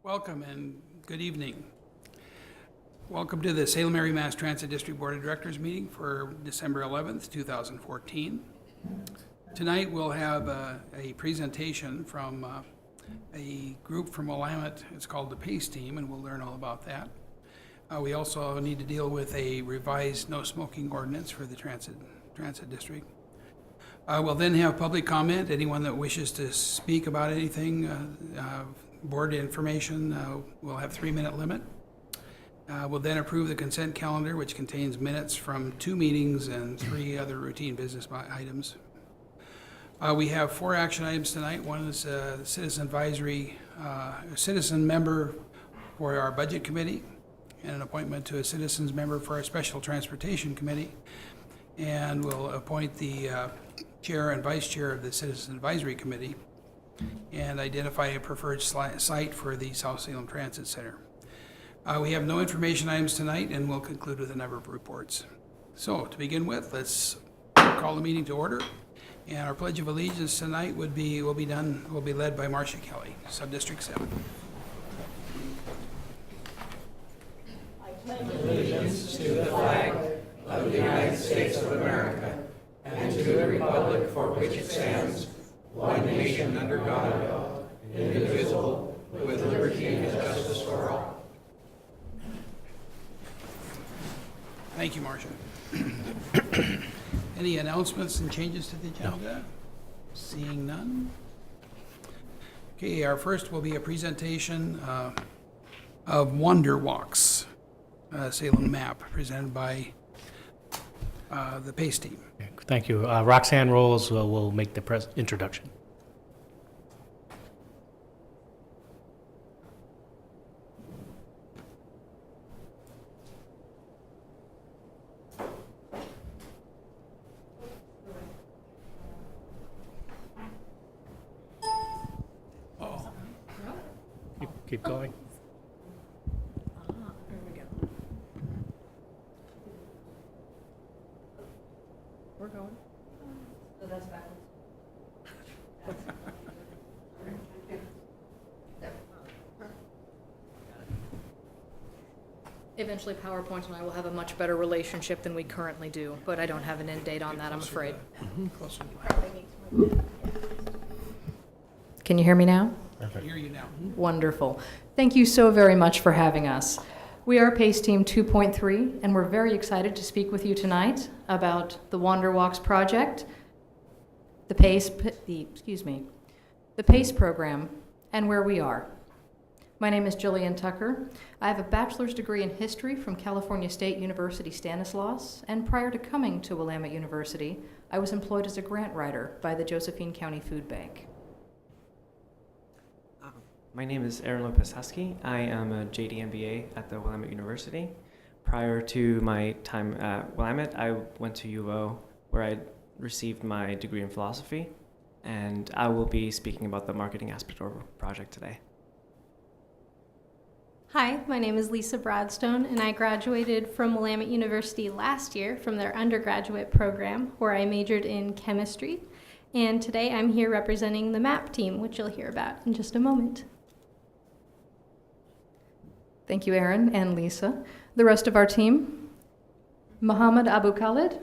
Welcome and good evening. Welcome to the Salem Mass Transit District Board of Directors meeting for December 11th, 2014. Tonight we'll have a presentation from a group from Willamette. It's called the PACE team, and we'll learn all about that. We also need to deal with a revised no smoking ordinance for the transit district. We'll then have public comment. Anyone that wishes to speak about anything, board information, we'll have 3-minute limit. We'll then approve the consent calendar, which contains minutes from 2 meetings and 3 other routine business items. We have 4 action items tonight. One is citizen advisory, citizen member for our budget committee, and an appointment to a citizens member for our special transportation committee. And we'll appoint the chair and vice chair of the citizen advisory committee and identify a preferred site for the South Salem Transit Center. We have no information items tonight, and we'll conclude with a number of reports. So to begin with, let's call the meeting to order. And our Pledge of Allegiance tonight will be led by Marcia Kelly, Subdistrict 7. I pledge allegiance to the flag of the United States of America and to the republic for which it stands, one nation under God, indivisible, with liberty and justice for all. Thank you, Marcia. Any announcements and changes to the agenda? Seeing none. Okay, our first will be a presentation of Wonder Walks, Salem map, presented by the PACE team. Thank you. Roxanne Rolls will make the introduction. Keep going. There we go. We're going. So that's backwards. Eventually PowerPoint and I will have a much better relationship than we currently do, but I don't have an end date on that, I'm afraid. Closer. Can you hear me now? I hear you now. Wonderful. Thank you so very much for having us. We are PACE Team 2.3, and we're very excited to speak with you tonight about the Wander Walks project, the PACE program, and where we are. My name is Jillian Tucker. I have a bachelor's degree in history from California State University Stanislaus, and prior to coming to Willamette University, I was employed as a grant writer by the Josephine County Food Bank. My name is Aaron Lopez-Husky. I am a JD MBA at the Willamette University. Prior to my time at Willamette, I went to UO, where I received my degree in philosophy, and I will be speaking about the marketing aspect of our project today. Hi, my name is Lisa Broadstone, and I graduated from Willamette University last year from their undergraduate program, where I majored in chemistry. And today I'm here representing the MAP team, which you'll hear about in just a moment. Thank you, Aaron and Lisa. The rest of our team: Muhammad Abu Khalid,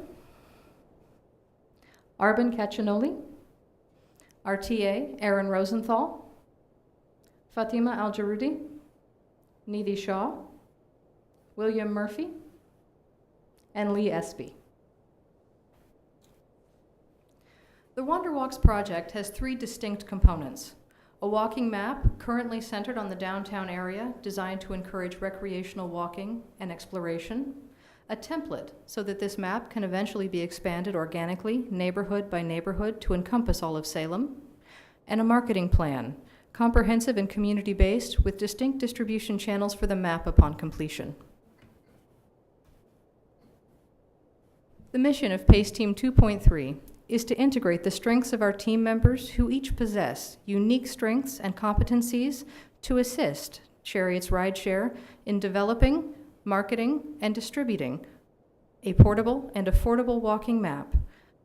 Arben Kachanoli, our TA, Aaron Rosenthal, Fatima Al-Jarudi, Nidhi Shaw, William Murphy, and Lee Espy. The Wander Walks project has 3 distinct components: a walking map currently centered on the downtown area designed to encourage recreational walking and exploration, a template so that this map can eventually be expanded organically, neighborhood by neighborhood, to encompass all of Salem, and a marketing plan, comprehensive and community-based, with distinct distribution channels for the map upon completion. The mission of PACE Team 2.3 is to integrate the strengths of our team members, who each possess unique strengths and competencies, to assist Chariot's Rideshare in developing, marketing, and distributing a portable and affordable walking map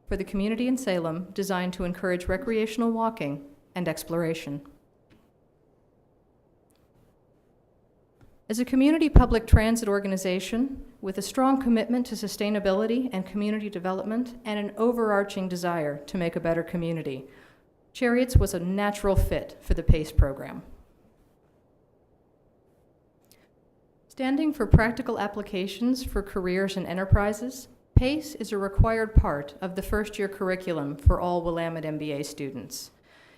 for the community in Salem, designed to encourage recreational walking and exploration. As a community public transit organization with a strong commitment to sustainability and community development and an overarching desire to make a better community, Chariots was a natural fit for the PACE program. Standing for Practical Applications for Careers and Enterprises, PACE is a required part of the first-year curriculum for all Willamette MBA students.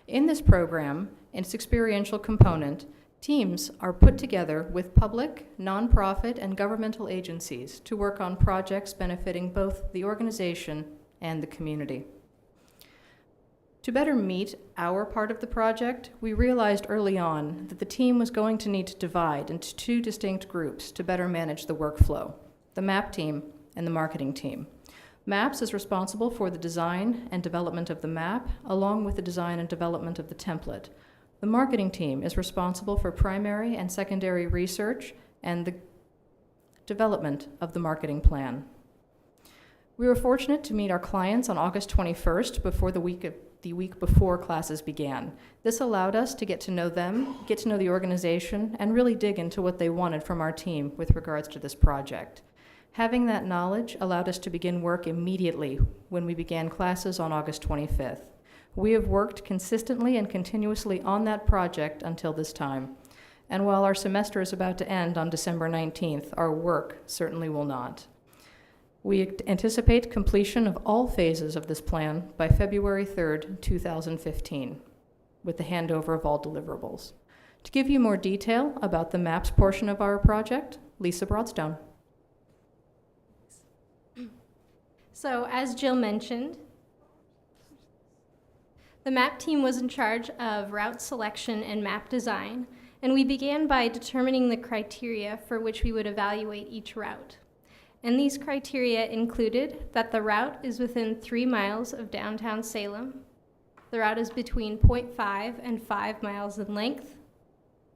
In this program, in its experiential component, teams are put together with public, nonprofit, and governmental agencies to work on projects benefiting both the organization and the community. To better meet our part of the project, we realized early on that the team was going to need to divide into two distinct groups to better manage the workflow, the MAP team and the marketing team. MAPS is responsible for the design and development of the map, along with the design and development of the template. The marketing team is responsible for primary and secondary research and the development of the marketing plan. We were fortunate to meet our clients on August 21st, the week before classes began. This allowed us to get to know them, get to know the organization, and really dig into what they wanted from our team with regards to this project. Having that knowledge allowed us to begin work immediately when we began classes on August 25th. We have worked consistently and continuously on that project until this time. And while our semester is about to end on December 19th, our work certainly will not. We anticipate completion of all phases of this plan by February 3rd, 2015, with the handover of all deliverables. To give you more detail about the MAPS portion of our project, Lisa Broadstone. So, as Jill mentioned, the MAP team was in charge of route selection and map design, and we began by determining the criteria for which we would evaluate each route. And these criteria included that the route is within 3 miles of downtown Salem, the route is between 0.5 and 5 miles in length,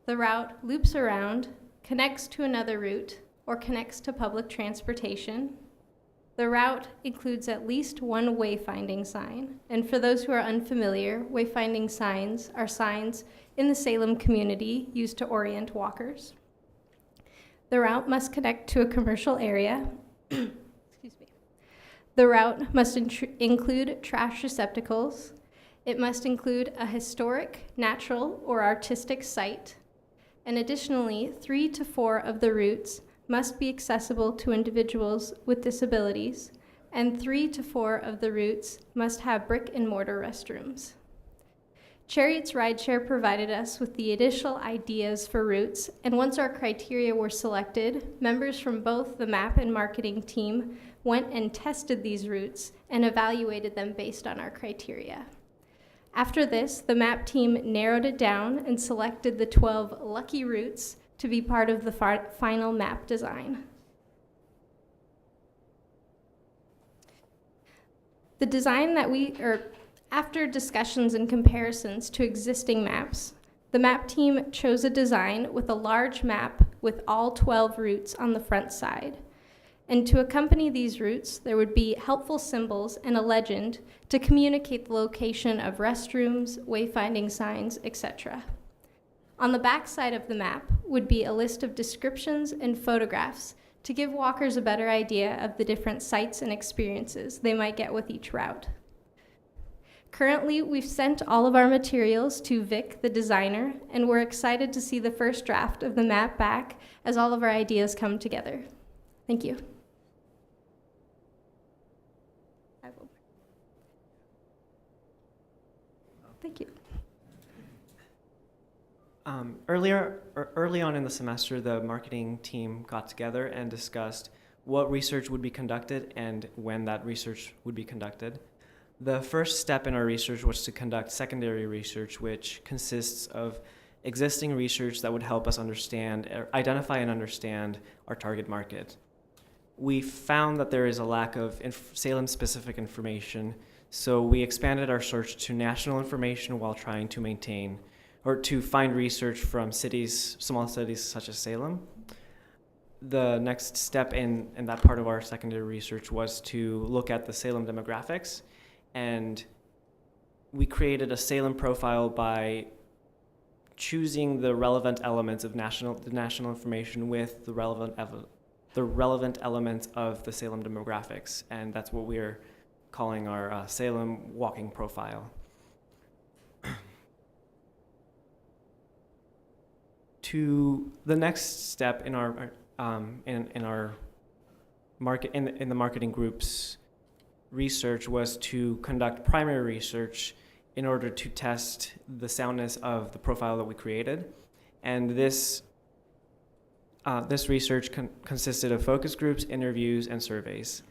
the route loops around, connects to another route, or connects to public transportation. The route includes at least one wayfinding sign, and for those who are unfamiliar, wayfinding signs are signs in the Salem community used to orient walkers. The route must connect to a commercial area. Excuse me. The route must include trash receptacles. It must include a historic, natural, or artistic site. And additionally, 3 to 4 of the routes must be accessible to individuals with disabilities, and 3 to 4 of the routes must have brick and mortar restrooms. Chariots Rideshare provided us with the initial ideas for routes, and once our criteria were selected, members from both the MAP and marketing team went and tested these routes and evaluated them based on our criteria. After this, the MAP team narrowed it down and selected the 12 lucky routes to be part of the final map design. The design after discussions and comparisons to existing maps, the map team chose a design with a large map with all 12 routes on the front side. And to accompany these routes, there would be helpful symbols and a legend to communicate the location of restrooms, wayfinding signs, etc. On the back side of the map would be a list of descriptions and photographs to give walkers a better idea of the different sights and experiences they might get with each route. Currently, we've sent all of our materials to Vic, the designer, and we're excited to see the first draft of the map back as all of our ideas come together. Thank you. Thank you. Early on in the semester, the marketing team got together and discussed what research would be conducted and when that research would be conducted. The first step in our research was to conduct secondary research, which consists of existing research that would help us identify and understand our target market. We found that there is a lack of Salem-specific information, so we expanded our search to national information while trying to find research from small cities such as Salem. The next step in that part of our secondary research was to look at the Salem demographics, and we created a Salem profile by choosing the relevant elements of the national information with the relevant elements of the Salem demographics, and that's what we're calling our Salem walking profile. To the next step in our in the marketing group's research was to conduct primary research in order to test the soundness of the profile that we created, and this research consisted of focus groups, interviews, and surveys.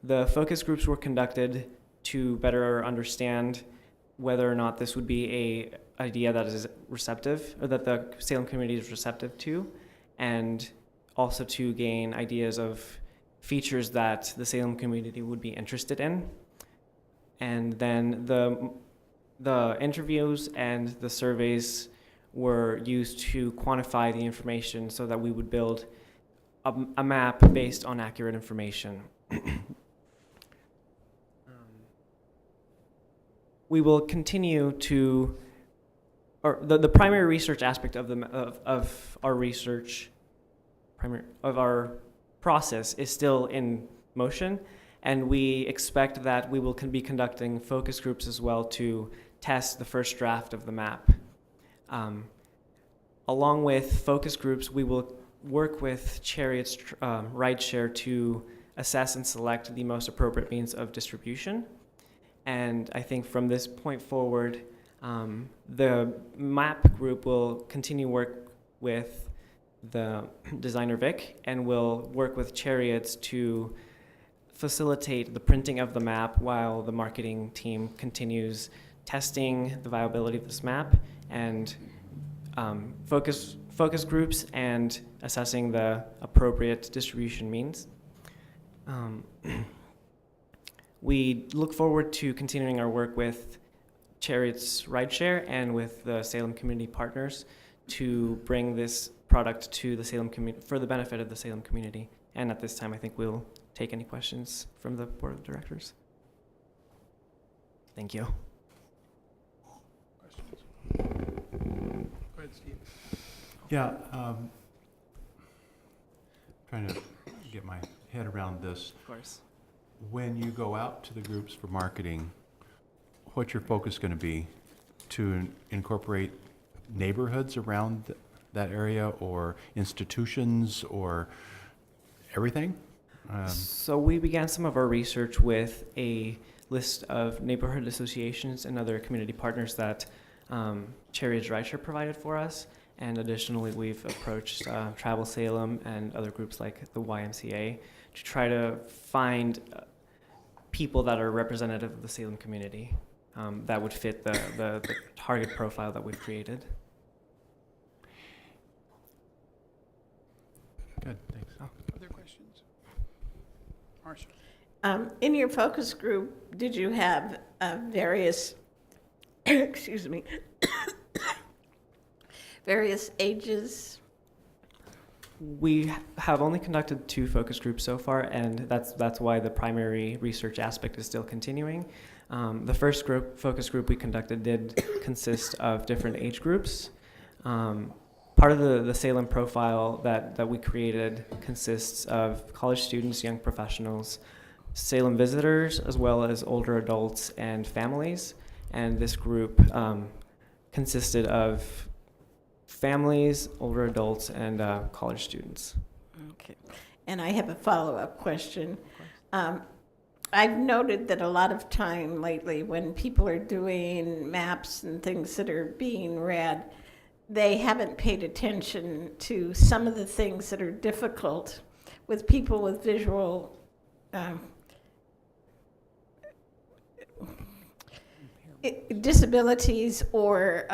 The focus groups were conducted to better understand whether or not this would be a idea that is receptive, or that the Salem community is receptive to, and also to gain ideas of features that the Salem community would be interested in. And then the interviews and the surveys were used to quantify the information so that we would build a map based on accurate information. We will continue to, or the primary research aspect of our research, of our process is still in motion, and we expect that we will be conducting focus groups as well to test the first draft of the map. Along with focus groups, we will work with Chariot's rideshare to assess and select the most appropriate means of distribution. And I think from this point forward, the map group will continue work with the designer Vic, and will work with Chariots to facilitate the printing of the map while the marketing team continues testing the viability of this map and focus groups and assessing the appropriate distribution means. We look forward to continuing our work with Chariots Rideshare and with the Salem community partners to bring this product to the Salem community for the benefit of the Salem community. And at this time, I think we'll take any questions from the board of directors. Thank you. Questions? Go ahead, Steve. Yeah, trying to get my head around this. Of course. When you go out to the groups for marketing, what's your focus going to be? To incorporate neighborhoods around that area, or institutions, or everything? So we began some of our research with a list of neighborhood associations and other community partners that Chariots Rideshare provided for us. And additionally, we've approached Travel Salem and other groups like the YMCA to try to find people that are representative of the Salem community that would fit the target profile that we've created. Good, thanks. Other questions? Marcia? In your focus group, did you have various, excuse me, various ages? We have only conducted 2 focus groups so far, and that's why the primary research aspect is still continuing. The first focus group we conducted did consist of different age groups. Part of the Salem profile that we created consists of college students, young professionals, Salem visitors, as well as older adults and families. And this group consisted of families, older adults, and college students. Okay. And I have a follow-up question. I've noted that a lot of time lately when people are doing maps and things that are being read, they haven't paid attention to some of the things that are difficult with people with visual disabilities, or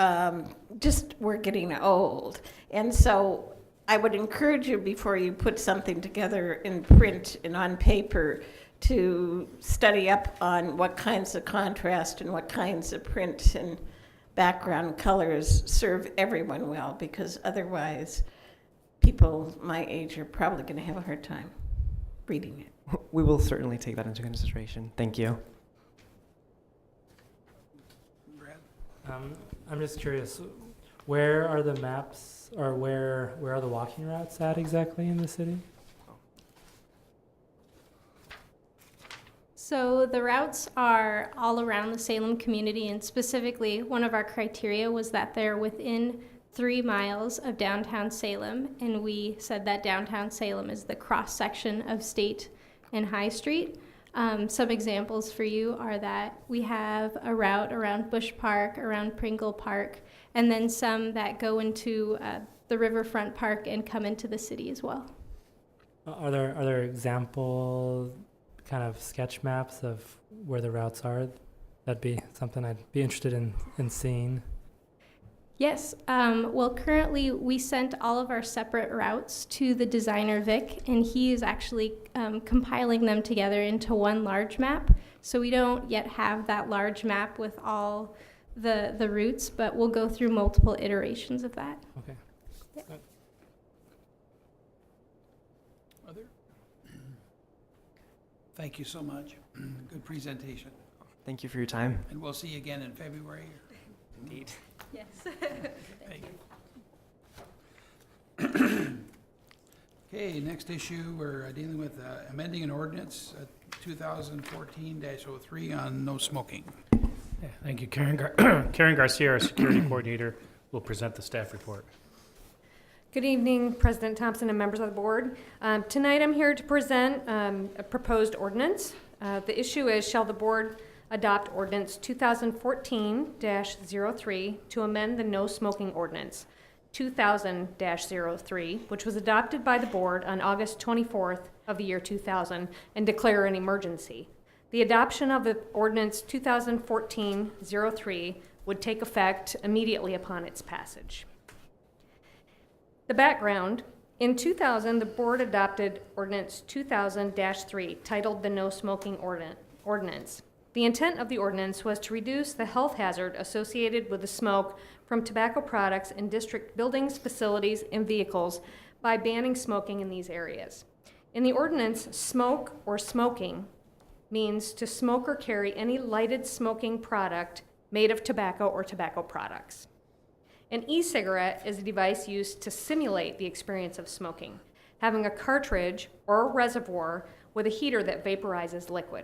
just we're getting old. And so I would encourage you, before you put something together in print and on paper, to study up on what kinds of contrast and what kinds of print and background colors serve everyone well, because otherwise people my age are probably going to have a hard time reading it. We will certainly take that into consideration. Thank you. Brad? I'm just curious, Where are the maps, or where are the walking routes at exactly in the city? So the routes are all around the Salem community, and specifically, one of our criteria was that they're within 3 miles of downtown Salem, and we said that downtown Salem is the cross-section of State and High Street. Some examples for you are that we have a route around Bush Park, around Pringle Park, and then some that go into the Riverfront Park and come into the city as well. Are there example kind of sketch maps of where the routes are? That'd be something I'd be interested in seeing. Yes. Well, currently we sent all of our separate routes to the designer Vic, and he is actually compiling them together into one large map. So we don't yet have that large map with all the routes, but we'll go through multiple iterations of that. Okay. Other? Thank you so much. Good presentation. Thank you for your time. And we'll see you again in February. Indeed. Yes. Thank you. Okay, next issue, we're dealing with amending an ordinance 2014-03 on no smoking. Yeah, thank you. Karen Garcia, our security coordinator, will present the staff report. Good evening, President Thompson and members of the board. Tonight I'm here to present a proposed ordinance. The issue is, shall the board adopt ordinance 2014-03 to amend the no smoking ordinance 2000-03, which was adopted by the board on August 24th of the year 2000, and declare an emergency. The adoption of the ordinance 2014-03 would take effect immediately upon its passage. The background: in 2000, the board adopted ordinance 2000-3, titled the No Smoking Ordinance. The intent of the ordinance was to reduce the health hazard associated with the smoke from tobacco products in district buildings, facilities, and vehicles by banning smoking in these areas. In the ordinance, smoke or smoking means to smoke or carry any lighted smoking product made of tobacco or tobacco products. An e-cigarette is a device used to simulate the experience of smoking, having a cartridge or a reservoir with a heater that vaporizes liquid.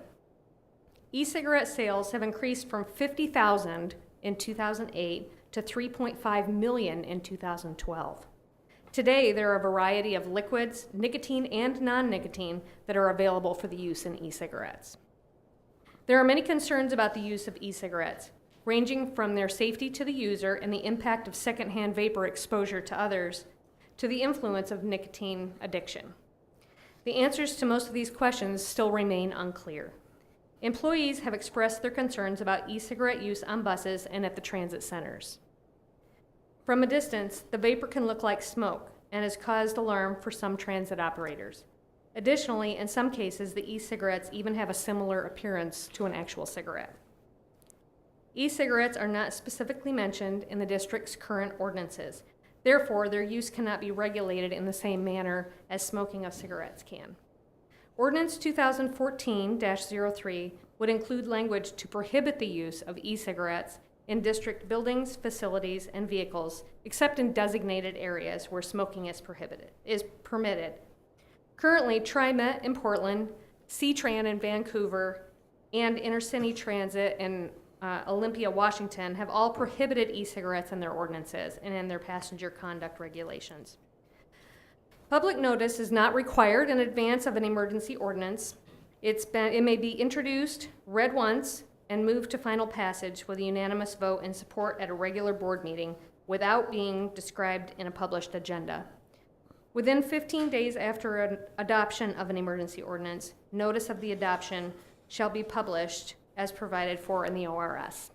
E-cigarette sales have increased from 50,000 in 2008 to 3.5 million in 2012. Today, there are a variety of liquids, nicotine and non-nicotine, that are available for the use in e-cigarettes. There are many concerns about the use of e-cigarettes, ranging from their safety to the user and the impact of secondhand vapor exposure to others, to the influence of nicotine addiction. The answers to most of these questions still remain unclear. Employees have expressed their concerns about e-cigarette use on buses and at the transit centers. From a distance, the vapor can look like smoke and has caused alarm for some transit operators. Additionally, in some cases, the e-cigarettes even have a similar appearance to an actual cigarette. E-cigarettes are not specifically mentioned in the district's current ordinances. Therefore, their use cannot be regulated in the same manner as smoking of cigarettes can. Ordinance 2014-03 would include language to prohibit the use of e-cigarettes in district buildings, facilities, and vehicles, except in designated areas where smoking is permitted. Currently, TriMet in Portland, C-Tran in Vancouver, and InterCity Transit in Olympia, Washington, have all prohibited e-cigarettes in their ordinances and in their passenger conduct regulations. Public notice is not required in advance of an emergency ordinance. It may be introduced, read once, and moved to final passage with a unanimous vote in support at a regular board meeting without being described in a published agenda. Within 15 days after an adoption of an emergency ordinance, notice of the adoption shall be published as provided for in the ORS.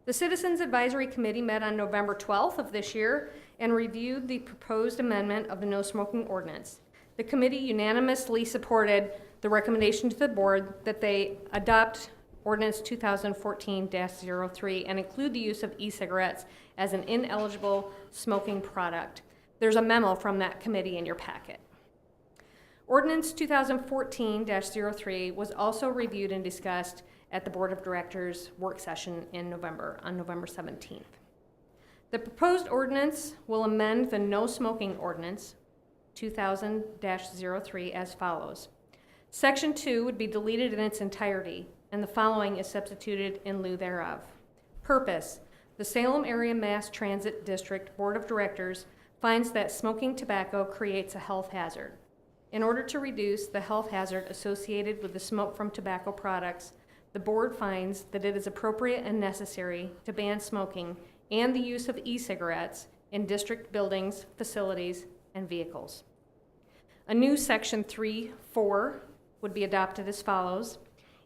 The Citizens Advisory Committee met on November 12th of this year and reviewed the proposed amendment of the no smoking ordinance. The committee unanimously supported the recommendation to the board that they adopt ordinance 2014-03 and include the use of e-cigarettes as an ineligible smoking product. There's a memo from that committee in your packet. Ordinance 2014-03 was also reviewed and discussed at the Board of Directors work session on November 17th. The proposed ordinance will amend the no smoking ordinance 2000-03 as follows. Section 2 would be deleted in its entirety, and the following is substituted in lieu thereof. Purpose: the Salem Area Mass Transit District Board of Directors finds that smoking tobacco creates a health hazard. In order to reduce the health hazard associated with the smoke from tobacco products, the board finds that it is appropriate and necessary to ban smoking and the use of e-cigarettes in district buildings, facilities, and vehicles. A new Section 3(4) would be adopted as follows.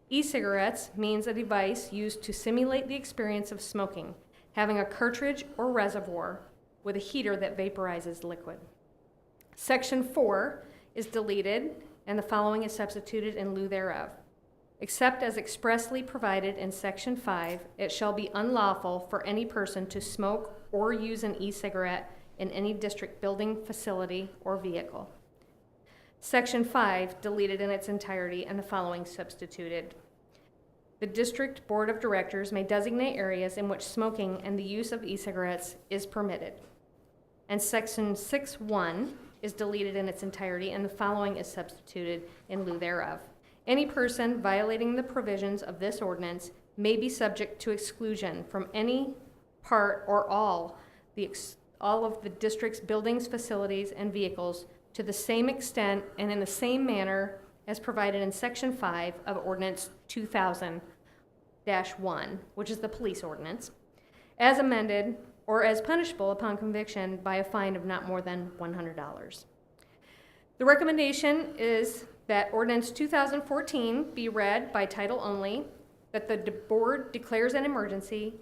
E-cigarettes means a device used to simulate the experience of smoking, having a cartridge or reservoir with a heater that vaporizes liquid. Section 4 is deleted, and the following is substituted in lieu thereof. Except as expressly provided in Section 5, it shall be unlawful for any person to smoke or use an e-cigarette in any district building, facility, or vehicle. Section 5, deleted in its entirety, and the following substituted. The District Board of Directors may designate areas in which smoking and the use of e-cigarettes is permitted. And Section 6(1) is deleted in its entirety, and the following is substituted in lieu thereof. Any person violating the provisions of this ordinance may be subject to exclusion from any part or all of the district's buildings, facilities, and vehicles to the same extent and in the same manner as provided in Section 5 of Ordinance 2000-1, which is the police ordinance, as amended or as punishable upon conviction by a fine of not more than $100. The recommendation is that Ordinance 2014 be read by title only, that the board declares an emergency,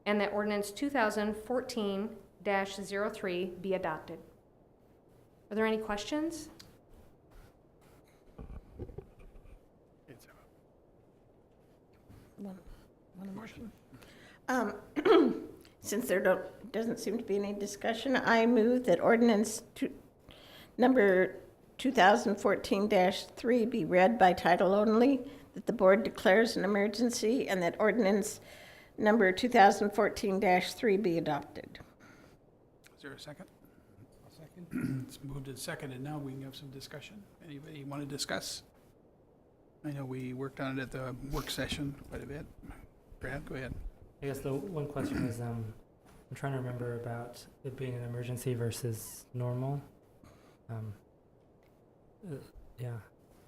and that Ordinance 2014-03 be adopted. Are there any questions? One motion. Since there doesn't seem to be any discussion, I move that ordinance number 2014-3 be read by title only, that the board declares an emergency, and that ordinance number 2014-3 be adopted. Is there a second? A second. It's moved and seconded. Now we can have some discussion. Anybody want to discuss? I know we worked on it at the work session quite a bit. Brad, go ahead. I guess the one question is, I'm trying to remember about it being an emergency versus normal. Yeah,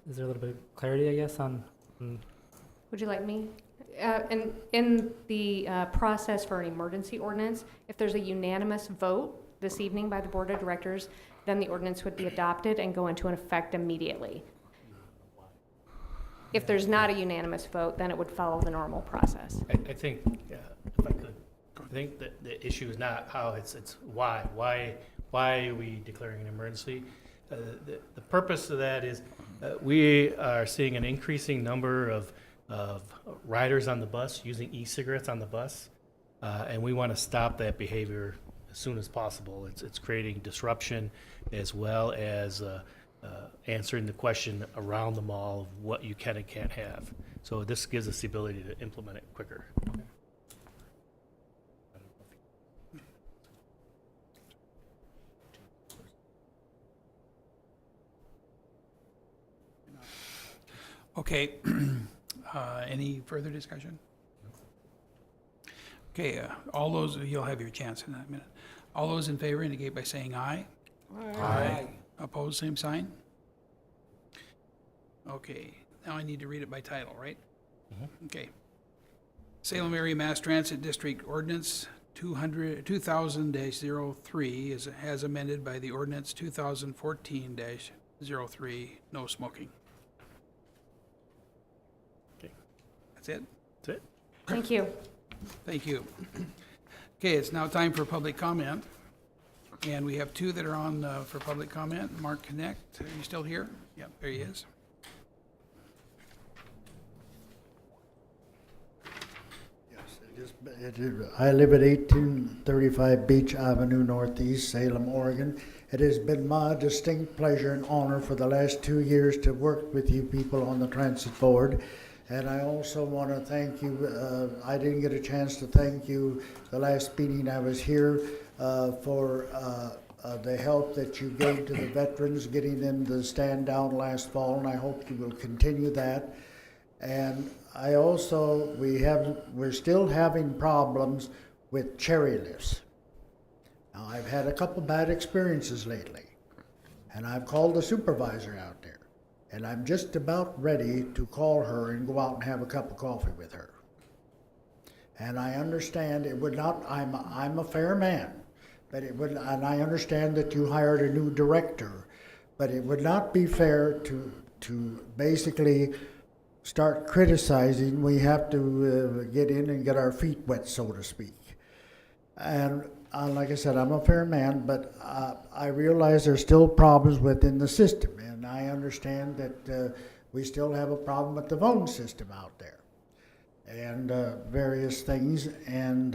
is there a little bit of clarity, I guess, on? Would you like me? In the process for an emergency ordinance, if there's a unanimous vote this evening by the Board of Directors, then the ordinance would be adopted and go into effect immediately. If there's not a unanimous vote, then it would follow the normal process. I think, if I could, I think that the issue is not how, it's why. Why are we declaring an emergency? The purpose of that is we are seeing an increasing number of riders on the bus using e-cigarettes on the bus, and we want to stop that behavior as soon as possible. It's creating disruption as well as answering the question around the mall of what you can and can't have. So this gives us the ability to implement it quicker. Okay, any further discussion? Okay, all those, you'll have your chance in a minute. All those in favor indicate by saying aye. Aye. Opposed, same sign? Okay, now I need to read it by title, right? Okay. Salem Area Mass Transit District Ordinance 2000-03 is as amended by the Ordinance 2014-03, no smoking. Okay. That's it? That's it. Thank you. Thank you. Okay, it's now time for public comment. And we have two that are on for public comment. Mark Connect, are you still here? Yep, there he is. I live at 1835 Beach Avenue Northeast, Salem, Oregon. It has been my distinct pleasure and honor for the last 2 years to work with you people on the Transit Board. And I also want to thank you. I didn't get a chance to thank you the last meeting I was here. for the help that you gave to the veterans, getting them to stand down last fall, and I hope you will continue that. And I also, we're still having problems with cherry lifts. Now, I've had a couple bad experiences lately, and I've called the supervisor out there, and I'm just about ready to call her and go out and have a cup of coffee with her. And I understand it would not, I'm a fair man, but it would, and I understand that you hired a new director, but it would not be fair to basically start criticizing. We have to get in and get our feet wet, so to speak. And like I said, I'm a fair man, but I realize there's still problems within the system, and I understand that we still have a problem with the phone system out there, and various things, and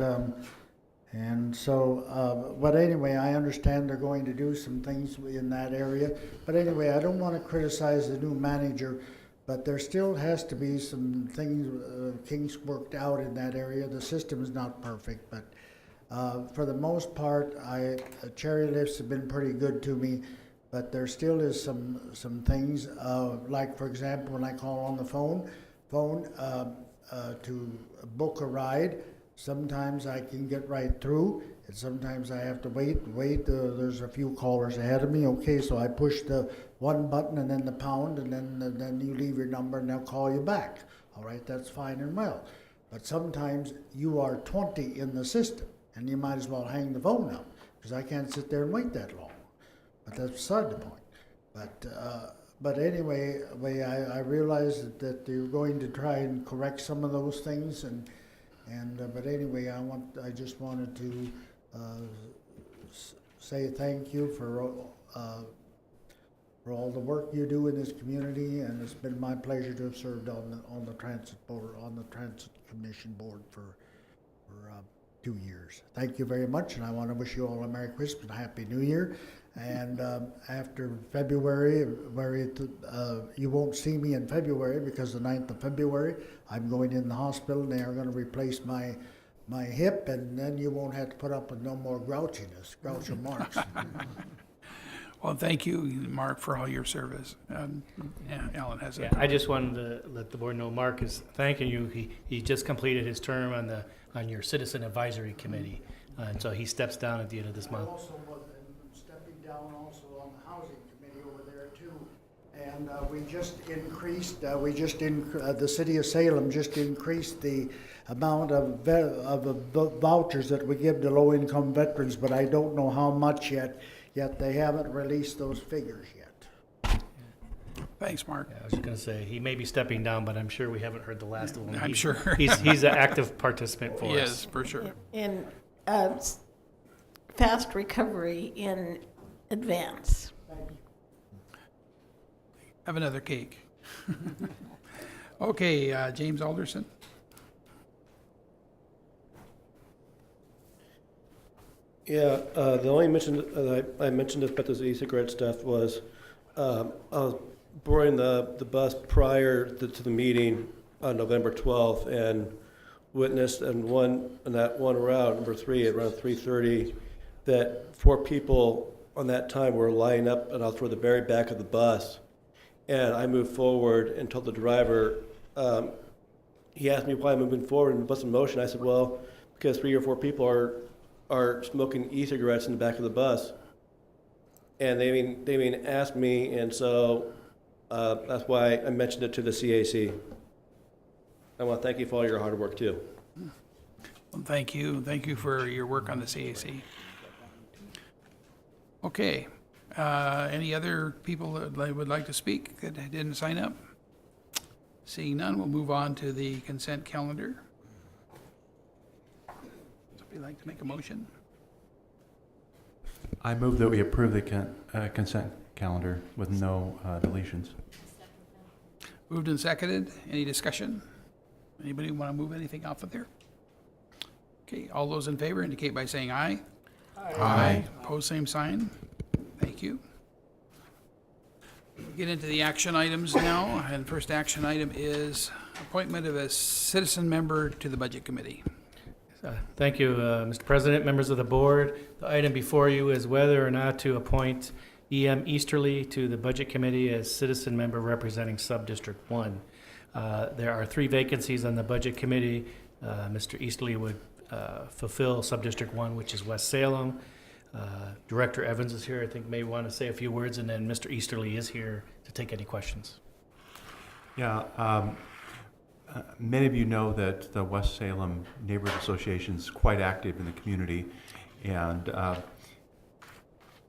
so, but anyway, I understand they're going to do some things in that area. But anyway, I don't want to criticize the new manager, but there still has to be some things, kinks worked out in that area. The system is not perfect, but for the most part, cherry lifts have been pretty good to me, but there still is some things, like for example, when I call on the phone to book a ride, sometimes I can get right through, and sometimes I have to wait. There's a few callers ahead of me. Okay, so I push the one button and then the pound, and then you leave your number and they'll call you back. All right, that's fine and well. But sometimes you are 20 in the system, and you might as well hang the phone up, because I can't sit there and wait that long. But that's beside the point. But anyway, I realize that you're going to try and correct some of those things, but anyway, I just wanted to say thank you for all the work you do in this community, and it's been my pleasure to have served on the transit board, on the transit commission board for 2 years. Thank you very much, and I want to wish you all a Merry Christmas and a Happy New Year. And after February, you won't see me in February, because the 9th of February, I'm going in the hospital, and they are going to replace my hip, and then you won't have to put up with no more grouchy marks. Well, thank you, Mark, for all your service. Alan has Yeah, I just wanted to let the board know Mark is thanking you. He just completed his term on your Citizen Advisory Committee, and so he steps down at the end of this month. I also was stepping down also on the Housing Committee over there too, and we just increased. The city of Salem just increased the amount of vouchers that we give to low-income veterans, but I don't know how much yet. Yet they haven't released those figures yet. Thanks, Mark. Yeah, I was just going to say, he may be stepping down, but I'm sure we haven't heard the last of him. I'm sure. He's an active participant for us. Yes, for sure. In fast recovery in advance. Have another cake. Okay, James Alderson. Yeah, the only mention I mentioned about this e-cigarette stuff was I was boarding the bus prior to the meeting on November 12th and witnessed on that one route, number 3, at around 3:30, that 4 people on that time were lining up, and I was toward the very back of the bus. And I moved forward and told the driver, he asked me why I'm moving forward in the bus in motion. I said, well, because 3 or 4 people are smoking e-cigarettes in the back of the bus. And they asked me, and so that's why I mentioned it to the CAC. I want to thank you for all your hard work too. Well, thank you. Thank you for your work on the CAC. Okay. Any other people that would like to speak that didn't sign up? Seeing none, we'll move on to the consent calendar. Somebody like to make a motion? I move that we approve the consent calendar with no deletions. Moved and seconded. Any discussion? Anybody want to move anything off of there? Okay, all those in favor indicate by saying aye. Aye. Opposed, same sign. Thank you. Get into the action items now, and first action item is appointment of a citizen member to the Budget Committee. Thank you, Mr. President, members of the board. The item before you is whether or not to appoint E.M. Easterly to the Budget Committee as citizen member representing Subdistrict 1. There are 3 vacancies on the Budget Committee. Mr. Easterly would fulfill Subdistrict 1, which is West Salem. Director Evans is here, I think may want to say a few words, and then Mr. Easterly is here to take any questions. Yeah, many of you know that the West Salem Neighborhood Association is quite active in the community and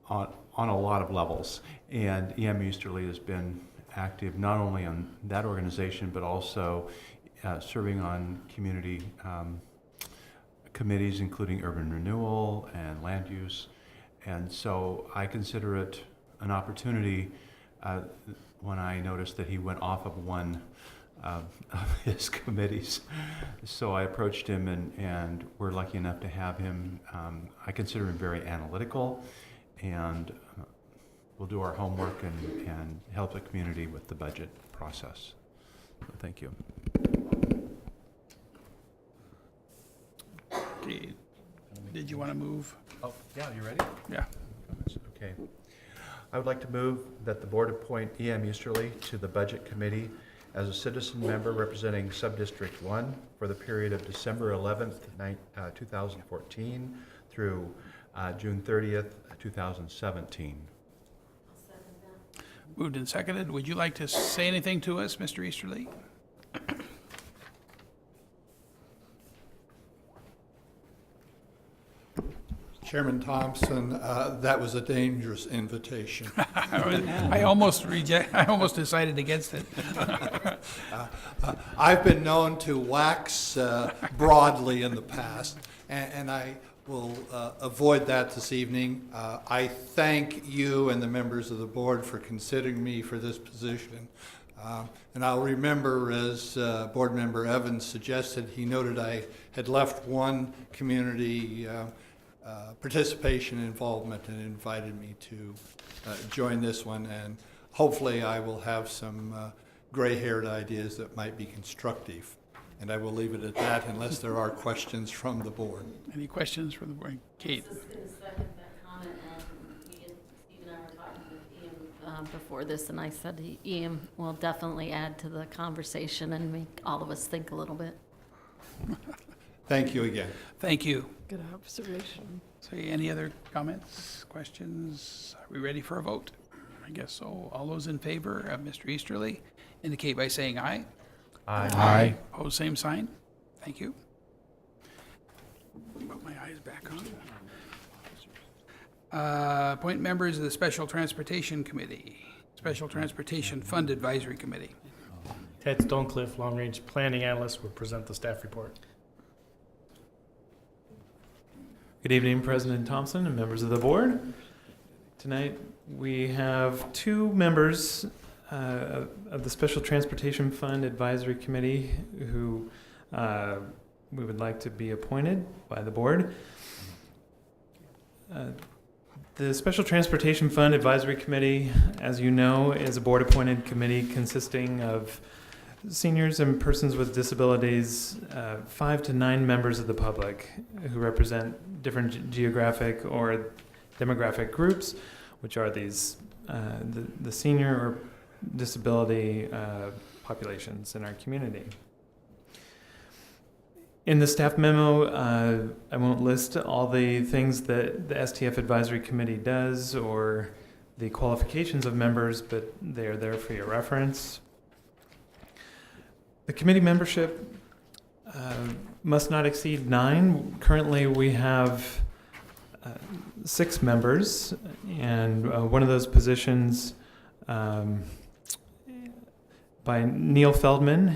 on a lot of levels. And E.M. Easterly has been active not only on that organization, but also serving on community committees, including urban renewal and land use. And so I consider it an opportunity when I noticed that he went off of one of his committees. So I approached him, and we're lucky enough to have him. I consider him very analytical, and we'll do our homework and help the community with the budget process. So thank you. Okay. Did you want to move? Oh, yeah, you ready? Yeah. Okay. I would like to move that the board appoint E.M. Easterly to the Budget Committee as a citizen member representing Subdistrict 1 for the period of December 11th, 2014 through June 30th, 2017. Moved and seconded. Would you like to say anything to us, Mr. Easterly? Chairman Thompson, that was a dangerous invitation. I almost decided against it. I've been known to wax broadly in the past, and I will avoid that this evening. I thank you and the members of the board for considering me for this position. And I'll remember, as Board Member Evans suggested, he noted I had left one community participation and involvement and invited me to join this one, and hopefully I will have some gray-haired ideas that might be constructive. And I will leave it at that unless there are questions from the board. Any questions from the board? Kate? I was just going to second that comment. Steve and I were talking with Ian before this, and I said Ian will definitely add to the conversation and make all of us think a little bit. Thank you again. Thank you. Good observation. So any other comments, questions? Are we ready for a vote? I guess so. All those in favor of Mr. Easterly indicate by saying aye. Aye. Aye. Opposed, same sign. Thank you. Put my eyes back on. Appoint members of the Special Transportation Committee, Special Transportation Fund Advisory Committee. Ted Stonecliffe, Long Range Planning Analyst, will present the staff report. Good evening, President Thompson and members of the board. Tonight we have 2 members of the Special Transportation Fund Advisory Committee who we would like to be appointed by the board. The Special Transportation Fund Advisory Committee, as you know, is a board-appointed committee consisting of seniors and persons with disabilities, 5 to 9 members of the public who represent different geographic or demographic groups, which are these the senior or disability populations in our community. In the staff memo, I won't list all the things that the STF Advisory Committee does or the qualifications of members, but they are there for your reference. The committee membership must not exceed 9. Currently, we have 6 members, and one of those positions by Neil Feldman.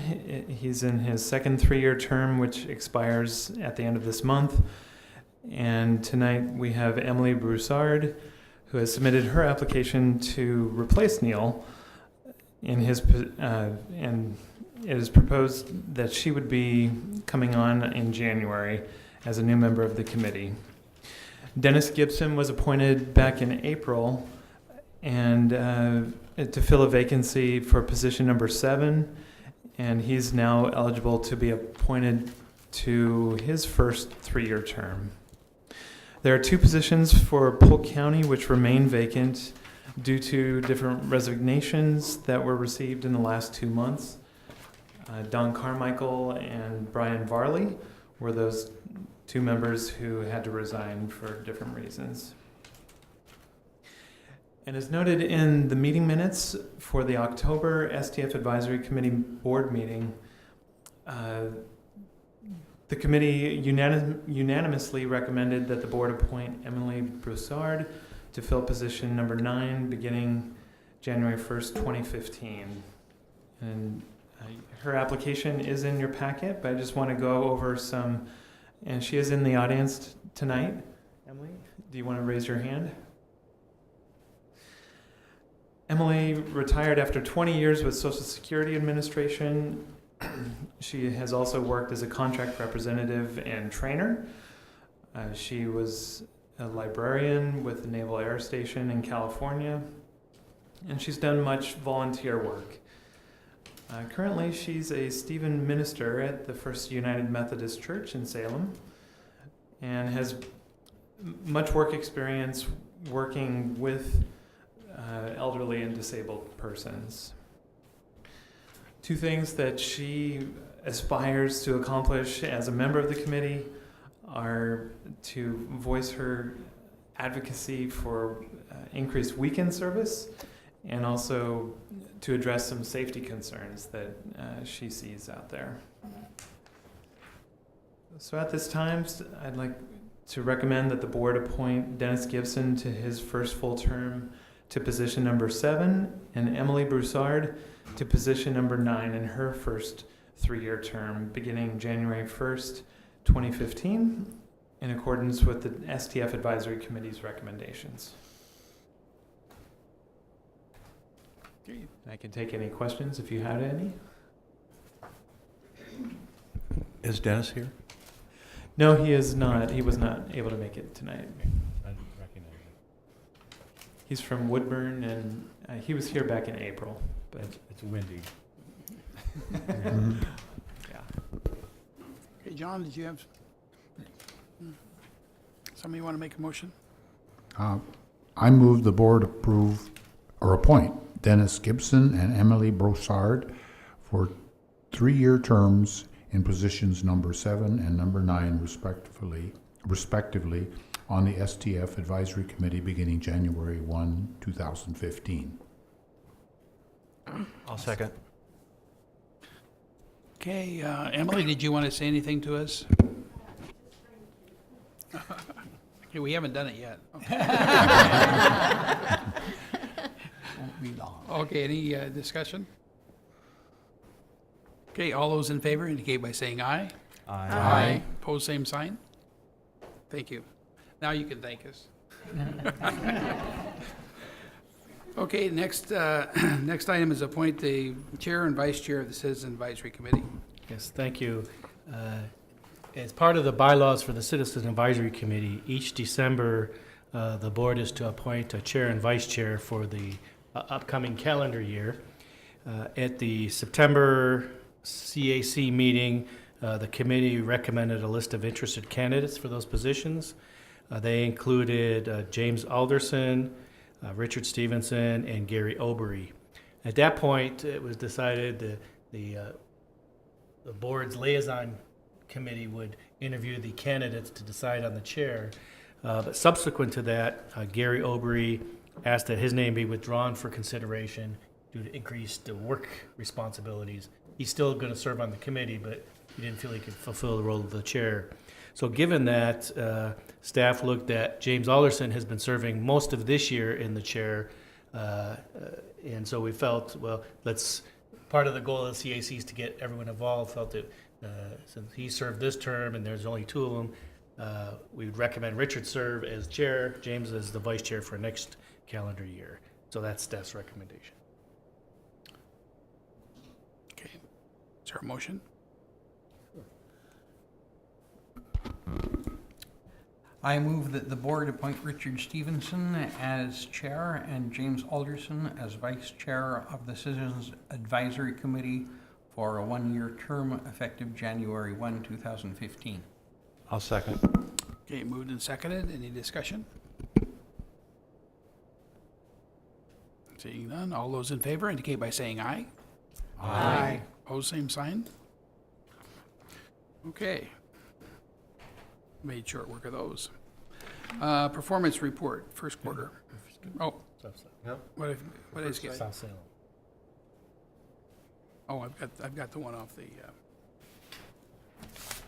He's in his second 3-year term, which expires at the end of this month. And tonight we have Emily Broussard, who has submitted her application to replace Neil in his and it is proposed that she would be coming on in January as a new member of the committee. Dennis Gibson was appointed back in April and to fill a vacancy for position number 7, and he's now eligible to be appointed to his first 3-year term. There are 2 positions for Polk County which remain vacant due to different resignations that were received in the last 2 months. Don Carmichael and Brian Varley were those 2 members who had to resign for different reasons. And as noted in the meeting minutes for the October STF Advisory Committee board meeting, the committee unanimously recommended that the board appoint Emily Broussard to fill position number 9 beginning January 1st, 2015. And her application is in your packet, but I just want to go over some, and she is in the audience tonight. Emily, do you want to raise your hand? Emily retired after 20 years with Social Security Administration. She has also worked as a contract representative and trainer. She was a librarian with the Naval Air Station in California, and she's done much volunteer work. Currently, she's a Stephen minister at the First United Methodist Church in Salem, and has much work experience working with elderly and disabled persons. 2 things that she aspires to accomplish as a member of the committee are to voice her advocacy for increased weekend service, and also to address some safety concerns that she sees out there. So at this time, I'd like to recommend that the board appoint Dennis Gibson to his first full term to position number 7, and Emily Broussard to position number 9 in her first 3-year term beginning January 1st, 2015, in accordance with the STF Advisory Committee's recommendations. I can take any questions if you had any. Is Dennis here? No, he is not. He was not able to make it tonight. I didn't recognize him. He's from Woodburn, and he was here back in April. But It's windy. yeah. Okay, John, did you have, somebody want to make a motion? I move the board approve or appoint Dennis Gibson and Emily Broussard for 3-year terms in positions number 7 and number 9 respectively on the STF Advisory Committee beginning January 1, 2015. I'll second. Okay, Emily, did you want to say anything to us? Okay, we haven't done it yet. Won't be long. Okay, any discussion? Okay, all those in favor indicate by saying aye. Aye. Pose same sign. Thank you. Now you can thank us. Okay, next item is appoint the chair and vice chair of the Citizen Advisory Committee. Yes, thank you. As part of the bylaws for the Citizen Advisory Committee, each December, the board is to appoint a chair and vice chair for the upcoming calendar year. At the September CAC meeting, the committee recommended a list of interested candidates for those positions. They included James Alderson, Richard Stevenson, and Gary Obery. At that point, it was decided the board's liaison committee would interview the candidates to decide on the chair. But subsequent to that, Gary Obery asked that his name be withdrawn for consideration due to increased work responsibilities. He's still going to serve on the committee, but he didn't feel he could fulfill the role of the chair. So given that, staff looked at James Alderson has been serving most of this year in the chair, and so we felt, well, part of the goal of the CAC is to get everyone involved, felt that since he served this term and there's only 2 of them, we would recommend Richard serve as chair, James as the vice chair for next calendar year. So that's staff's recommendation. Okay, is there a motion? I move that the board appoint Richard Stevenson as chair and James Alderson as vice chair of the Citizens Advisory Committee for a one-year term effective January 1, 2015. I'll second. Okay, moved and seconded. Any discussion? Seeing none, all those in favor indicate by saying aye. Aye. Opposed, same sign. Okay. Made short work of those. Performance report, first quarter. Oh, what did I skip? South Salem. Oh, I've got the one off the,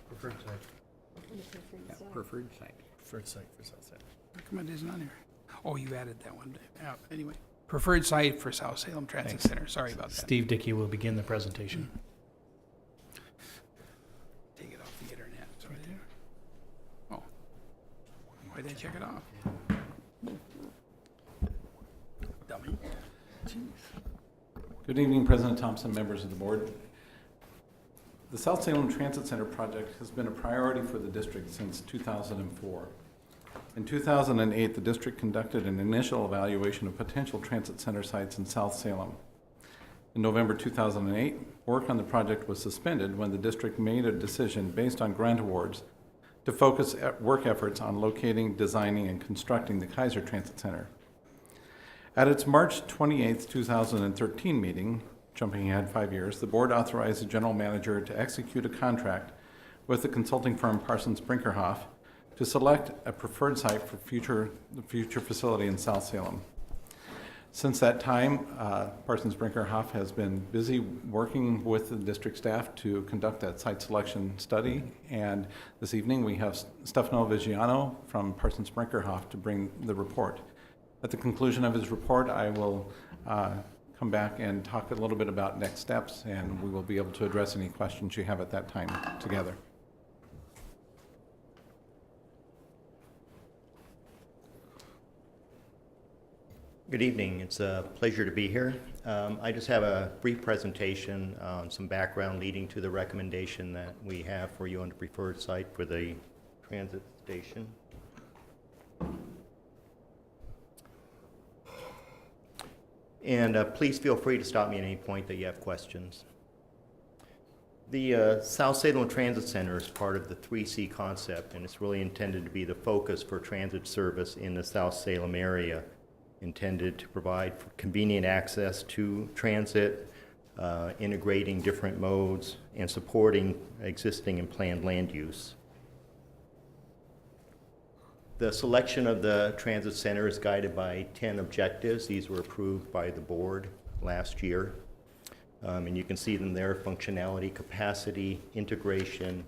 Preferred site. Preferred site. Preferred site for South Salem. how come it isn't on here? Oh, you added that one. Yeah, anyway. Preferred site for South Salem Transit Thanks. Center. Sorry about that. Steve Dickey will begin the presentation. Take it off the internet. It's right there. Oh. Why did I check it off? Dummy. Good evening, President Thompson, members of the board. The South Salem Transit Center project has been a priority for the district since 2004. In 2008, the district conducted an initial evaluation of potential transit center sites in South Salem. In November 2008, work on the project was suspended when the district made a decision based on grant awards to focus work efforts on locating, designing, and constructing the Keizer Transit Center. At its March 28, 2013 meeting, jumping ahead 5 years, the board authorized the general manager to execute a contract with the consulting firm Parsons Brinkerhoff to select a preferred site for the future facility in South Salem. Since that time, Parsons Brinkerhoff has been busy working with the district staff to conduct that site selection study, and this evening we have Stefano Vigiano from Parsons Brinkerhoff to bring the report. At the conclusion of his report, I will come back and talk a little bit about next steps, and we will be able to address any questions you have at that time together. Good evening. It's a pleasure to be here. I just have a brief presentation on some background leading to the recommendation that we have for you on the preferred site for the transit station. And please feel free to stop me at any point that you have questions. The South Salem Transit Center is part of the 3C concept, and it's really intended to be the focus for transit service in the South Salem area, intended to provide convenient access to transit, integrating different modes, and supporting existing and planned land use. The selection of the transit center is guided by 10 objectives. These were approved by the board last year. And you can see them there: functionality, capacity, integration,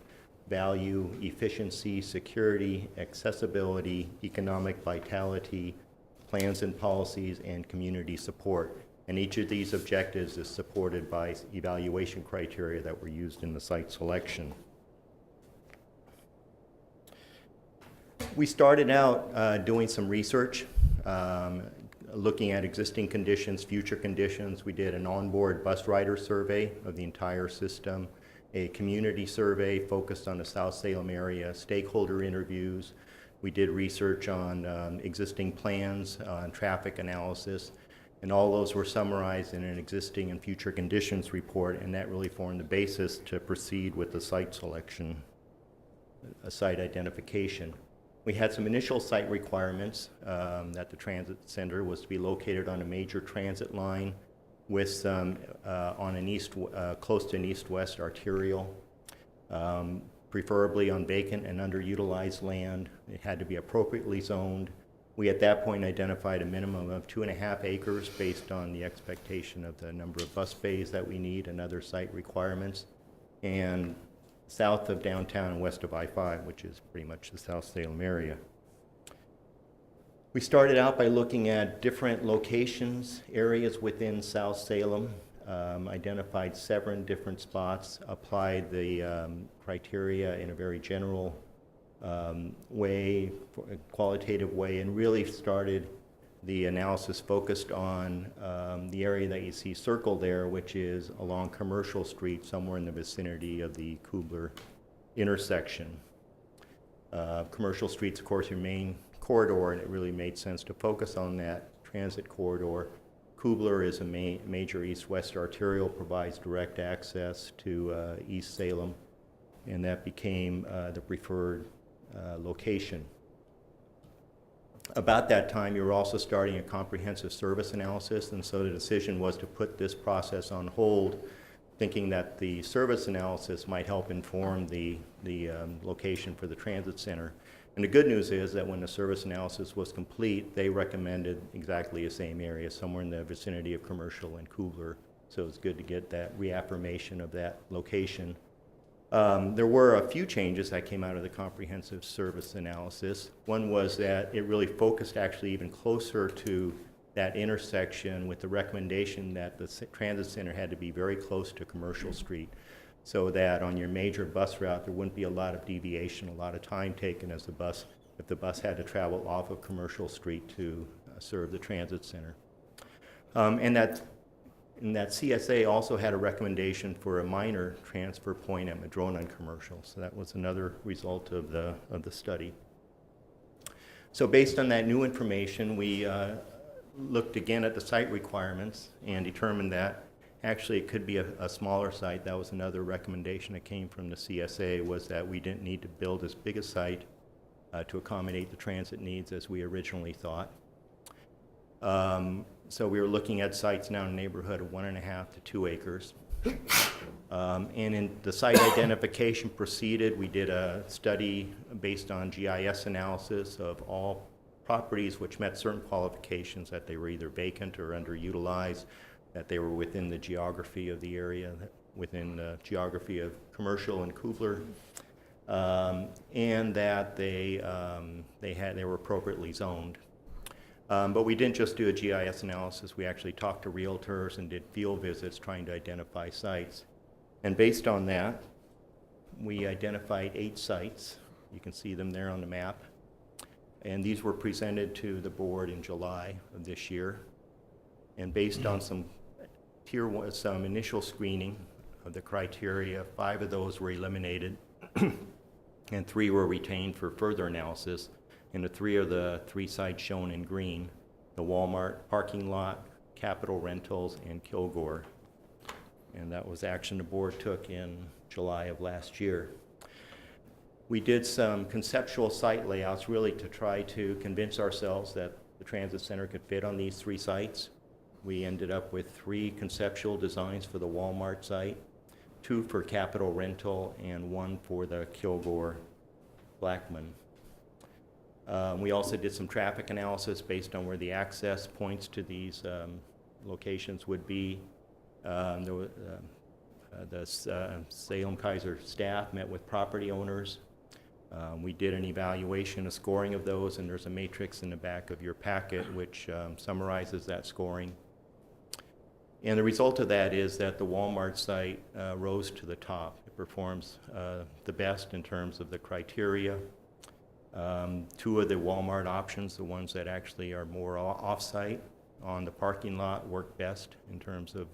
value, efficiency, security, accessibility, economic vitality, plans and policies, and community support. And each of these objectives is supported by evaluation criteria that were used in the site selection. We started out doing some research, looking at existing conditions, future conditions. We did an onboard bus rider survey of the entire system, a community survey focused on the South Salem area, stakeholder interviews. We did research on existing plans, on traffic analysis, and all those were summarized in an existing and future conditions report, and that really formed the basis to proceed with the site selection, site identification. We had some initial site requirements that the transit center was to be located on a major transit line with some on an close to an east-west arterial, preferably on vacant and underutilized land. It had to be appropriately zoned. We at that point identified a minimum of 2.5 acres based on the expectation of the number of bus bays that we need and other site requirements, and south of downtown and west of I-5, which is pretty much the South Salem area. We started out by looking at different locations, areas within South Salem, identified 7 different spots, applied the criteria in a very general way, a qualitative way, and really started the analysis focused on the area that you see circled there, which is along Commercial Street, somewhere in the vicinity of the Kubler intersection. Commercial Street's, of course, your main corridor, and it really made sense to focus on that transit corridor. Kubler is a major east-west arterial, provides direct access to East Salem, and that became the preferred location. About that time, you were also starting a comprehensive service analysis, and so the decision was to put this process on hold, thinking that the service analysis might help inform the location for the transit center. And the good news is that when the service analysis was complete, they recommended exactly the same area, somewhere in the vicinity of Commercial and Kubler. So it's good to get that reaffirmation of that location. There were a few changes that came out of the comprehensive service analysis. One was that it really focused actually even closer to that intersection with the recommendation that the transit center had to be very close to Commercial Street, so that on your major bus route there wouldn't be a lot of deviation, a lot of time taken as if the bus had to travel off of Commercial Street to serve the transit center. And that CSA also had a recommendation for a minor transfer point at Madrona and Commercial, so that was another result of the study. So based on that new information, we looked again at the site requirements and determined that actually it could be a smaller site. That was another recommendation that came from the CSA, was that we didn't need to build as big a site to accommodate the transit needs as we originally thought. So we were looking at sites now in a neighborhood of 1.5 to 2 acres. And in the site identification proceeded, we did a study based on GIS analysis of all properties which met certain qualifications, that they were either vacant or underutilized, that they were within the geography of the area, within the geography of Commercial and Kubler, and that they were appropriately zoned. But we didn't just do a GIS analysis. We actually talked to realtors and did field visits trying to identify sites. And based on that, we identified 8 sites. You can see them there on the map. And these were presented to the board in July of this year. And based on some initial screening of the criteria, 5 of those were eliminated and 3 were retained for further analysis. And the 3 are the 3 sites shown in green: the Walmart parking lot, Capital Rentals, and Kilgore. And that was action the board took in July of last year. We did some conceptual site layouts really to try to convince ourselves that the transit center could fit on these 3 sites. We ended up with 3 conceptual designs for the Walmart site, 2 for Capital Rental, and 1 for the Kilgore Blackman. We also did some traffic analysis based on where the access points to these locations would be. The Salem-Keizer staff met with property owners. We did an evaluation, a scoring of those, and there's a matrix in the back of your packet which summarizes that scoring. And the result of that is that the Walmart site rose to the top. It performs the best in terms of the criteria. 2 of the Walmart options, the ones that actually are more off-site on the parking lot, work best in terms of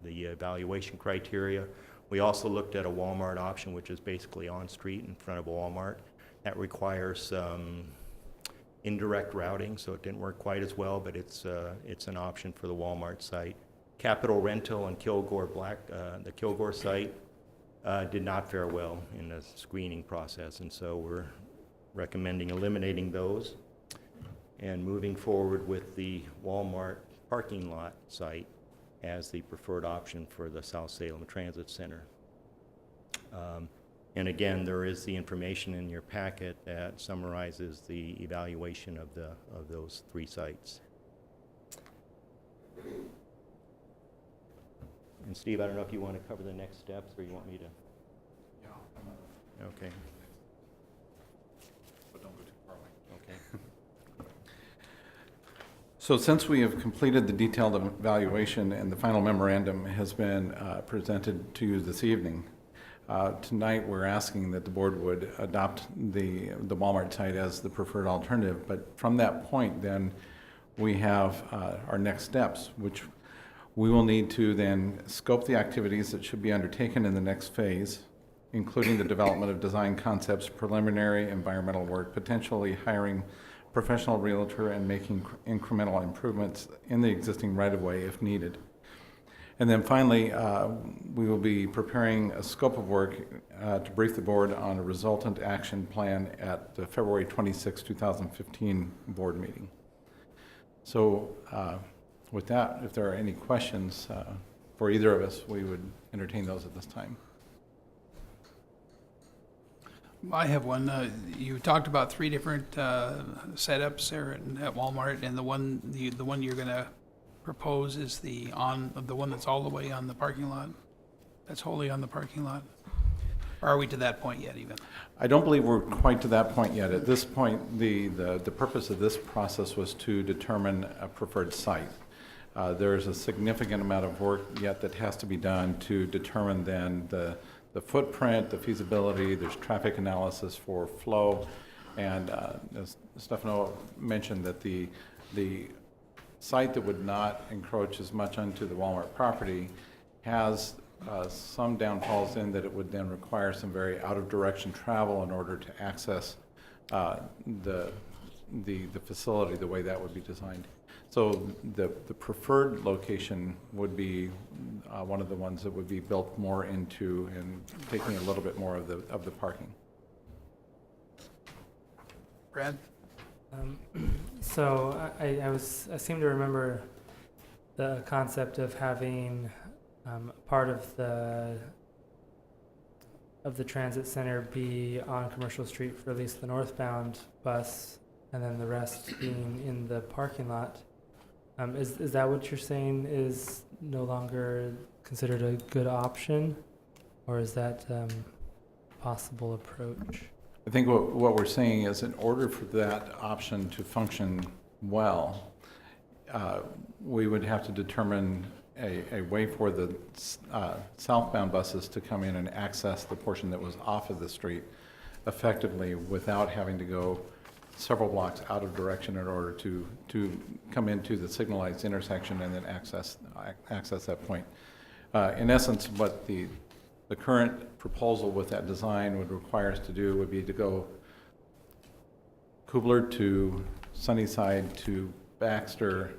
the evaluation criteria. We also looked at a Walmart option, which is basically on-street in front of Walmart. That requires some indirect routing, so it didn't work quite as well, but it's an option for the Walmart site. Capital Rental and Kilgore the Kilgore site did not fare well in the screening process, and so we're recommending eliminating those and moving forward with the Walmart parking lot site as the preferred option for the South Salem Transit Center. And again, there is the information in your packet that summarizes the evaluation of those 3 sites. And Steve, I don't know if you want to cover the next steps or you want me to? Yeah. Okay. But don't go too far away. Okay. So since we have completed the detailed evaluation and the final memorandum has been presented to you this evening, tonight we're asking that the board would adopt the Walmart site as the preferred alternative. But from that point, then we have our next steps, which we will need to then scope the activities that should be undertaken in the next phase, including the development of design concepts, preliminary environmental work, potentially hiring professional realtor and making incremental improvements in the existing right-of-way if needed. And then finally, we will be preparing a scope of work to brief the board on a resultant action plan at the February 26, 2015 board meeting. So with that, if there are any questions for either of us, we would entertain those at this time. I have one. You talked about 3 different setups there at Walmart, and the one you're going to propose is the one that's all the way on the parking lot. That's wholly on the parking lot. Or are we to that point yet, even? I don't believe we're quite to that point yet. At this point, the purpose of this process was to determine a preferred site. There's a significant amount of work yet that has to be done to determine then the footprint, the feasibility. There's traffic analysis for flow, and as Stefano mentioned, that the site that would not encroach as much onto the Walmart property has some downfalls in that it would then require some very out-of-direction travel in order to access the facility the way that would be designed. So the preferred location would be one of the ones that would be built more into and taking a little bit more of the parking. Brad? So I seem to remember the concept of having part of the transit center be on Commercial Street for at least the northbound bus, and then the rest being in the parking lot. Is that what you're saying is no longer considered a good option, or is that a possible approach? I think what we're saying is in order for that option to function well, we would have to determine a way for the southbound buses to come in and access the portion that was off of the street effectively without having to go several blocks out of direction in order to come into the signalized intersection and then access that point. In essence, what the current proposal with that design would require us to do would be to go Kubler to Sunnyside to Baxter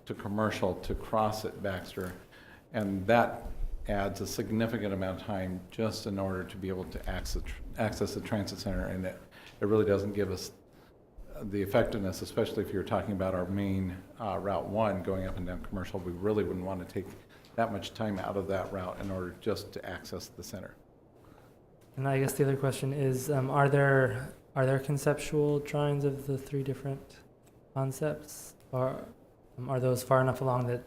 to Commercial to cross at Baxter, and that adds a significant amount of time just in order to be able to access the transit center, and it really doesn't give us the effectiveness, especially if you're talking about our main Route 1 going up and down Commercial. We really wouldn't want to take that much time out of that route in order just to access the center. And I guess the other question is, are there conceptual drawings of the 3 different concepts, or are those far enough along that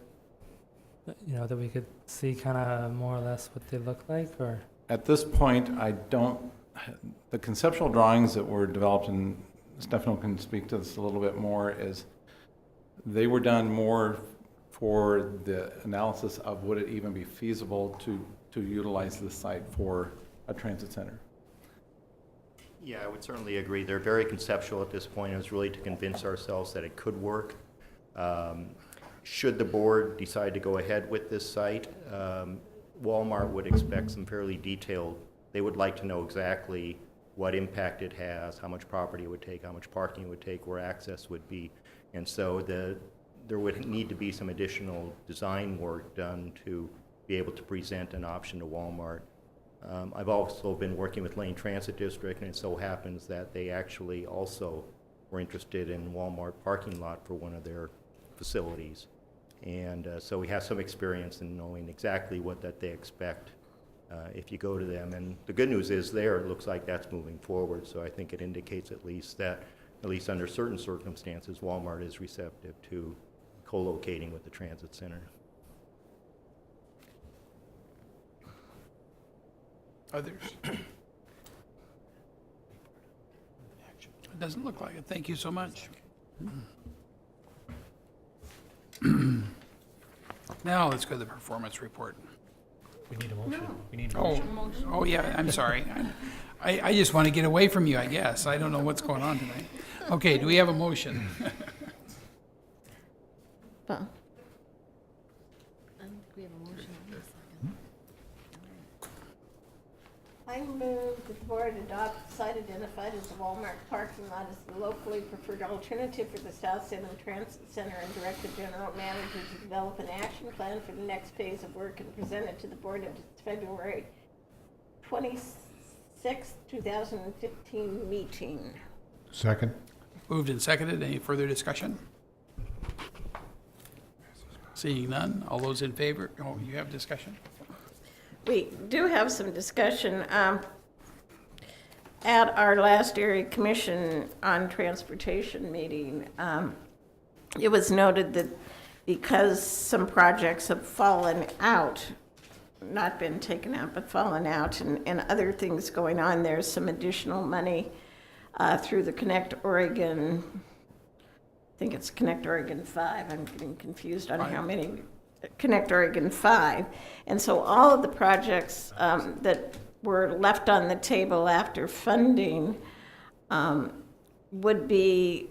that we could see kind of more or less what they look like? Or at this point, the conceptual drawings that were developed, and Stefano can speak to this a little bit more, is they were done more for the analysis of would it even be feasible to utilize this site for a transit center. Yeah, I would certainly agree. They're very conceptual at this point. It was really to convince ourselves that it could work. Should the board decide to go ahead with this site, Walmart would expect some fairly detailed. They would like to know exactly what impact it has, how much property it would take, how much parking it would take, where access would be. And so there would need to be some additional design work done to be able to present an option to Walmart. I've also been working with Lane Transit District, and it so happens that they actually also were interested in Walmart parking lot for one of their facilities. And so we have some experience in knowing exactly what that they expect if you go to them. And the good news is there, it looks like that's moving forward. So I think it indicates at least that, at least under certain circumstances, Walmart is receptive to co-locating with the transit center. Others? It doesn't look like it. Thank you so much. Now let's go to the performance report. We need a motion. No. We need a Oh, motion. oh yeah, I'm sorry. I just want to get away from you, I guess. I don't know what's going on tonight. Okay, do we have a motion? I think we have a motion. I I move that the board adopt the site identified as the Walmart parking lot as the locally preferred alternative for the South Salem Transit Center and direct the general manager to develop an action plan for the next phase of work and present it to the board at its February 26, 2015 meeting. Second. Moved and seconded. Any further discussion? Seeing none. All those in favor? Oh, you have discussion? We do have some discussion. At our last area commission on transportation meeting, it was noted that because some projects have fallen out, not been taken out, but fallen out, and other things going on, there's some additional money through the Connect Oregon, I think it's Connect Oregon 5, I'm getting confused on how many, Connect Oregon 5. And so all of the projects that were left on the table after funding would be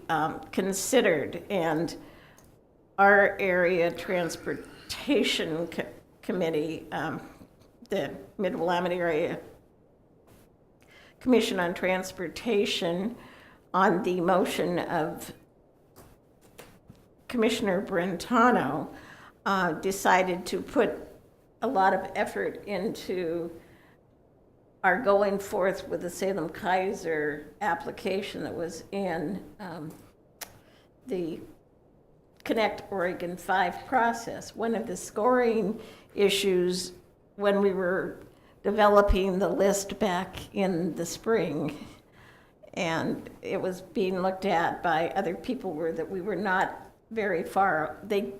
considered. And our area transportation committee, the Mid-Willamette Area Commission on Transportation, on the motion of Commissioner Brentano, decided to put a lot of effort into our going forth with the Salem-Keizer application that was in the Connect Oregon 5 process. One of the scoring issues when we were developing the list back in the spring, and it was being looked at by other people, were that we were not very far. They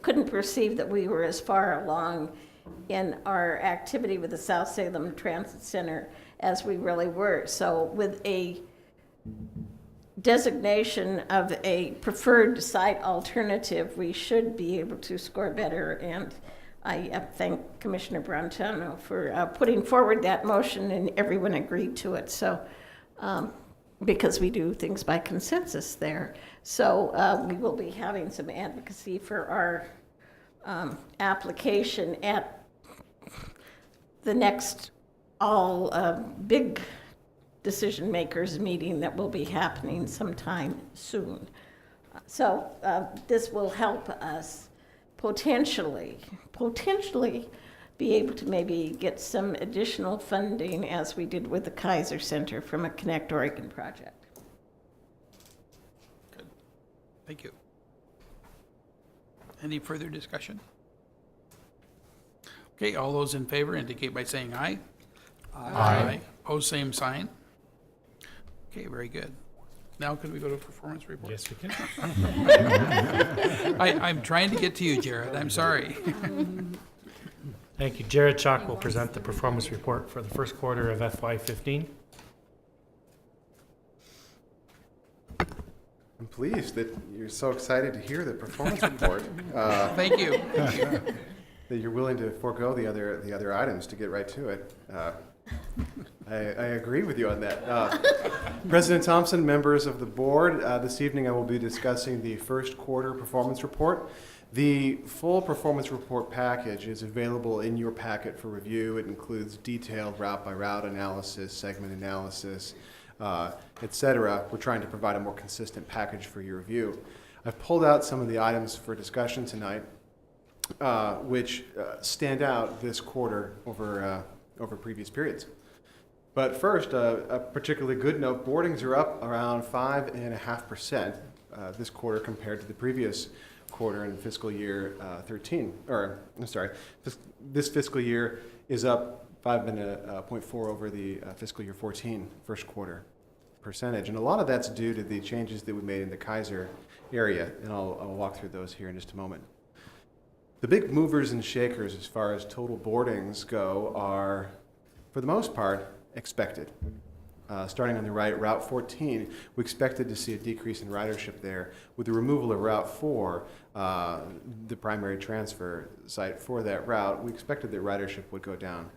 couldn't perceive that we were as far along in our activity with the South Salem Transit Center as we really were. So with a designation of a preferred site alternative, we should be able to score better. And I thank Commissioner Brentano for putting forward that motion, and everyone agreed to it. So because we do things by consensus there. So we will be having some advocacy for our application at the next all big decision makers meeting that will be happening sometime soon. So this will help us potentially be able to maybe get some additional funding, as we did with the Keizer Center, from a Connect Oregon project. Good. Thank you. Any further discussion? Okay, all those in favor indicate by saying aye. Aye. Opposed, same sign. Okay, very good. Now can we go to performance report? Yes, we can. I'm trying to get to you, Jared. I'm sorry. Thank you. Jared Chalk will present the performance report for the first quarter of FY15. I'm pleased that you're so excited to hear the performance report. Thank you. That you're willing to forego the other items to get right to it. I agree with you on that. President Thompson, members of the board, this evening I will be discussing the first quarter performance report. The full performance report package is available in your packet for review. It includes detailed route-by-route analysis, segment analysis, etc. We're trying to provide a more consistent package for your review. I've pulled out some of the items for discussion tonight, which stand out this quarter over previous periods. But first, a particularly good note, boardings are up around 5.5% this quarter compared to the previous quarter in fiscal year 13. Or, I'm sorry, this fiscal year is up 5.4 over the fiscal year 14 first quarter percentage. And a lot of that's due to the changes that we made in the Keizer area, and I'll walk through those here in just a moment. The big movers and shakers as far as total boardings go are, for the most part, expected. Starting on the right, Route 14, we expected to see a decrease in ridership there. With the removal of Route 4, the primary transfer site for that route, we expected that ridership would go down.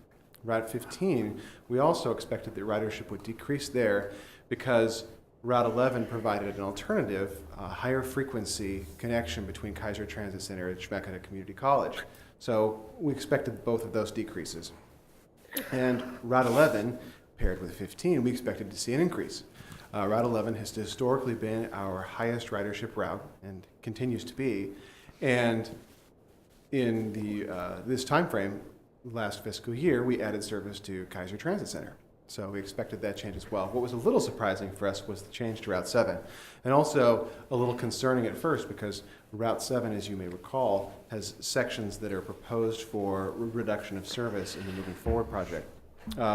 Route 15, we also expected that ridership would decrease there because Route 11 provided an alternative, higher frequency connection between Keizer Transit Center and Schmecketa Community College. So we expected both of those decreases. And Route 11, paired with 15, we expected to see an increase. Route 11 has historically been our highest ridership route and continues to be. And in this time frame, last fiscal year, we added service to Keizer Transit Center. So we expected that change as well. What was a little surprising for us was the change to Route 7. And also a little concerning at first because Route 7, as you may recall, has sections that are proposed for reduction of service in the Moving Forward project.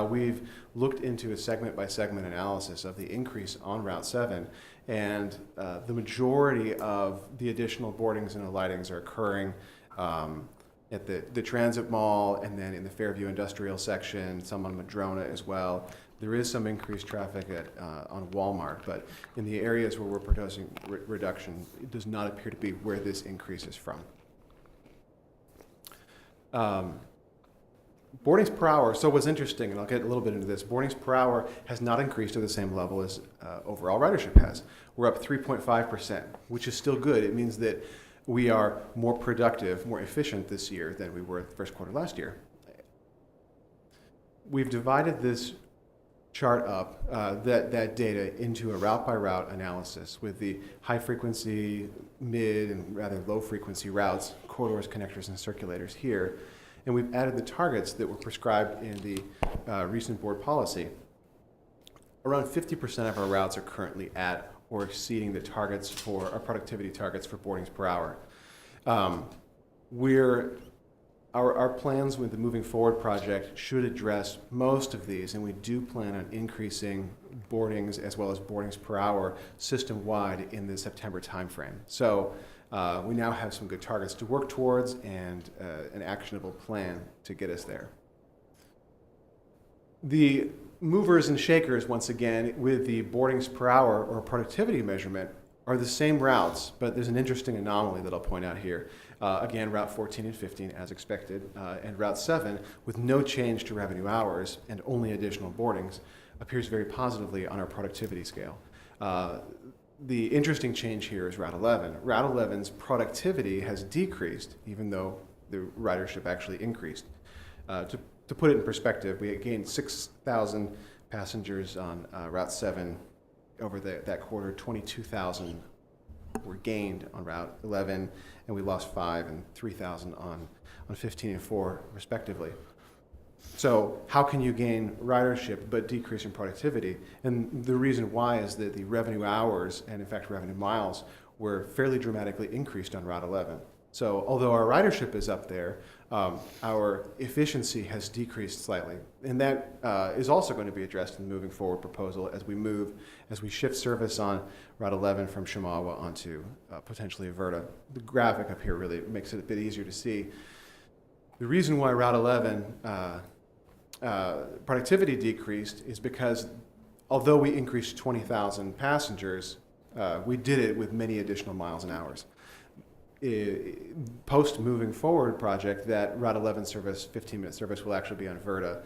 We've looked into a segment-by-segment analysis of the increase on Route 7, and the majority of the additional boardings and alightings are occurring at the Transit Mall and then in the Fairview Industrial section, some on Madrona as well. There is some increased traffic on Walmart, but in the areas where we're proposing reduction, it does not appear to be where this increase is from. Boardings per hour, so what's interesting, and I'll get a little bit into this, boardings per hour has not increased to the same level as overall ridership has. We're up 3.5%, which is still good. It means that we are more productive, more efficient this year than we were the first quarter last year. We've divided this chart up, that data, into a route-by-route analysis with the high-frequency, mid, and rather low-frequency routes, corridors, connectors, and circulators here. And we've added the targets that were prescribed in the recent board policy. Around 50% of our routes are currently at or exceeding the targets for our productivity targets for boardings per hour. Our plans with the Moving Forward project should address most of these, and we do plan on increasing boardings as well as boardings per hour system-wide in the September timeframe. So we now have some good targets to work towards and an actionable plan to get us there. The movers and shakers, once again, with the boardings per hour or productivity measurement are the same routes, but there's an interesting anomaly that I'll point out here. Again, Route 14 and 15 as expected, and Route 7 with no change to revenue hours and only additional boardings appears very positively on our productivity scale. The interesting change here is Route 11. Route 11's productivity has decreased even though the ridership actually increased. To put it in perspective, we gained 6,000 passengers on Route 7 over that quarter. 22,000 were gained on Route 11, and we lost 5 and 3,000 on 15 and 4, respectively. So how can you gain ridership but decrease in productivity? And the reason why is that the revenue hours and, in fact, revenue miles were fairly dramatically increased on Route 11. So although our ridership is up there, our efficiency has decreased slightly. And that is also going to be addressed in the Moving Forward proposal as we shift service on Route 11 from Shamawa onto potentially Averta. The graphic up here really makes it a bit easier to see. The reason why Route 11 productivity decreased is because although we increased 20,000 passengers, we did it with many additional miles and hours. Post Moving Forward project, that Route 11 service, 15-minute service, will actually be on Averta,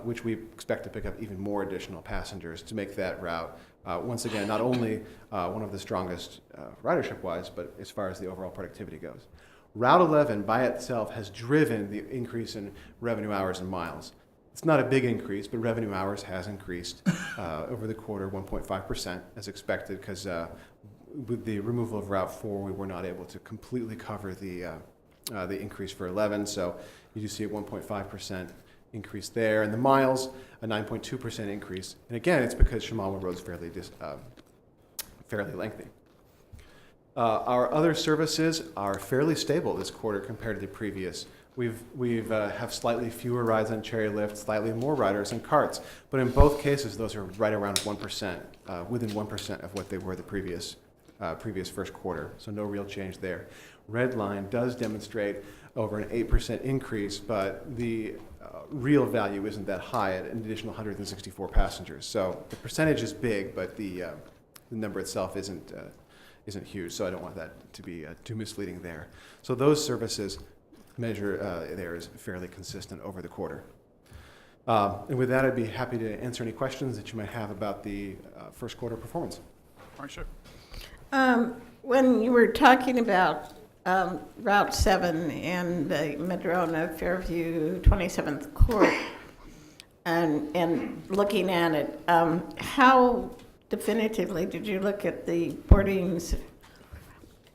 which we expect to pick up even more additional passengers to make that route, once again, not only one of the strongest ridership-wise, but as far as the overall productivity goes. Route 11 by itself has driven the increase in revenue hours and miles. It's not a big increase, but revenue hours has increased over the quarter 1.5% as expected, because with the removal of Route 4, we were not able to completely cover the increase for 11. So you do see a 1.5% increase there. And the miles, a 9.2% increase. And again, it's because Shamawa Road's fairly lengthy. Our other services are fairly stable this quarter compared to the previous. We've have slightly fewer rides on Cherry Lift, slightly more riders and carts, but in both cases, those are right around 1%, within 1% of what they were the previous first quarter. So no real change there. Red line does demonstrate over an 8% increase, but the real value isn't that high at an additional 164 passengers. So the percentage is big, but the number itself isn't huge. So I don't want that to be too misleading there. So those services measure there is fairly consistent over the quarter. And with that, I'd be happy to answer any questions that you might have about the first quarter performance. Marcia? When you were talking about Route 7 and the Madrona Fairview 27th Court, and looking at it, how definitively did you look at the boardings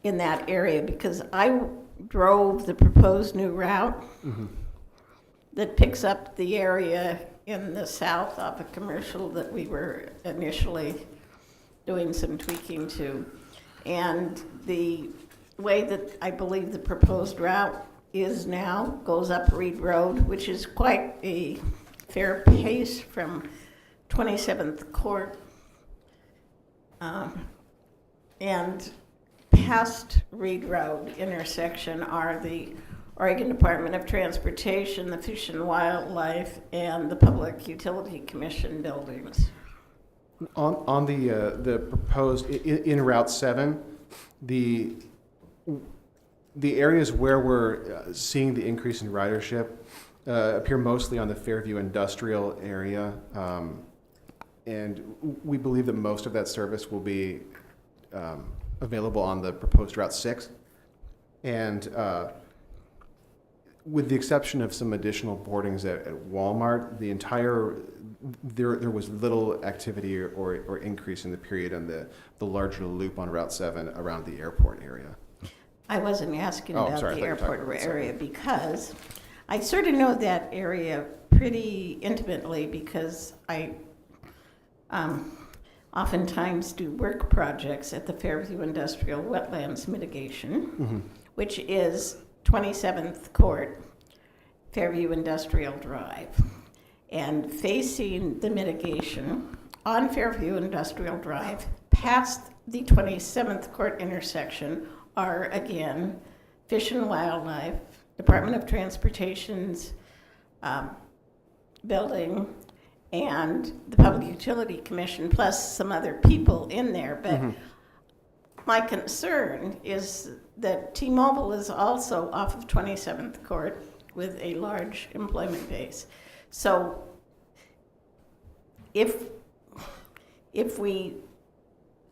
in that area? Because I drove the proposed new route that picks up the area in the south off of Commercial that we were initially doing some tweaking to. And the way that I believe the proposed route is now goes up Reed Road, which is quite a fair pace from 27th Court and past Reed Road intersection are the Oregon Department of Transportation, the Fish and Wildlife, and the Public Utility Commission buildings. On the proposed, in Route 7, the areas where we're seeing the increase in ridership appear mostly on the Fairview industrial area, and we believe that most of that service will be available on the proposed Route 6. And with the exception of some additional boardings at Walmart, the entire there was little activity or increase in the period on the larger loop on Route 7 around the airport area. I wasn't asking about the airport area because I sort of know that area pretty intimately because I oftentimes do work projects at the Fairview Industrial Wetlands Mitigation, which is 27th Court, Fairview Industrial Drive. And facing the mitigation on Fairview Industrial Drive, past the 27th Court intersection, are again Fish and Wildlife, Department of Transportation's building, and the Public Utility Commission, plus some other people in there. But my concern is that T-Mobile is also off of 27th Court with a large employment base. So if we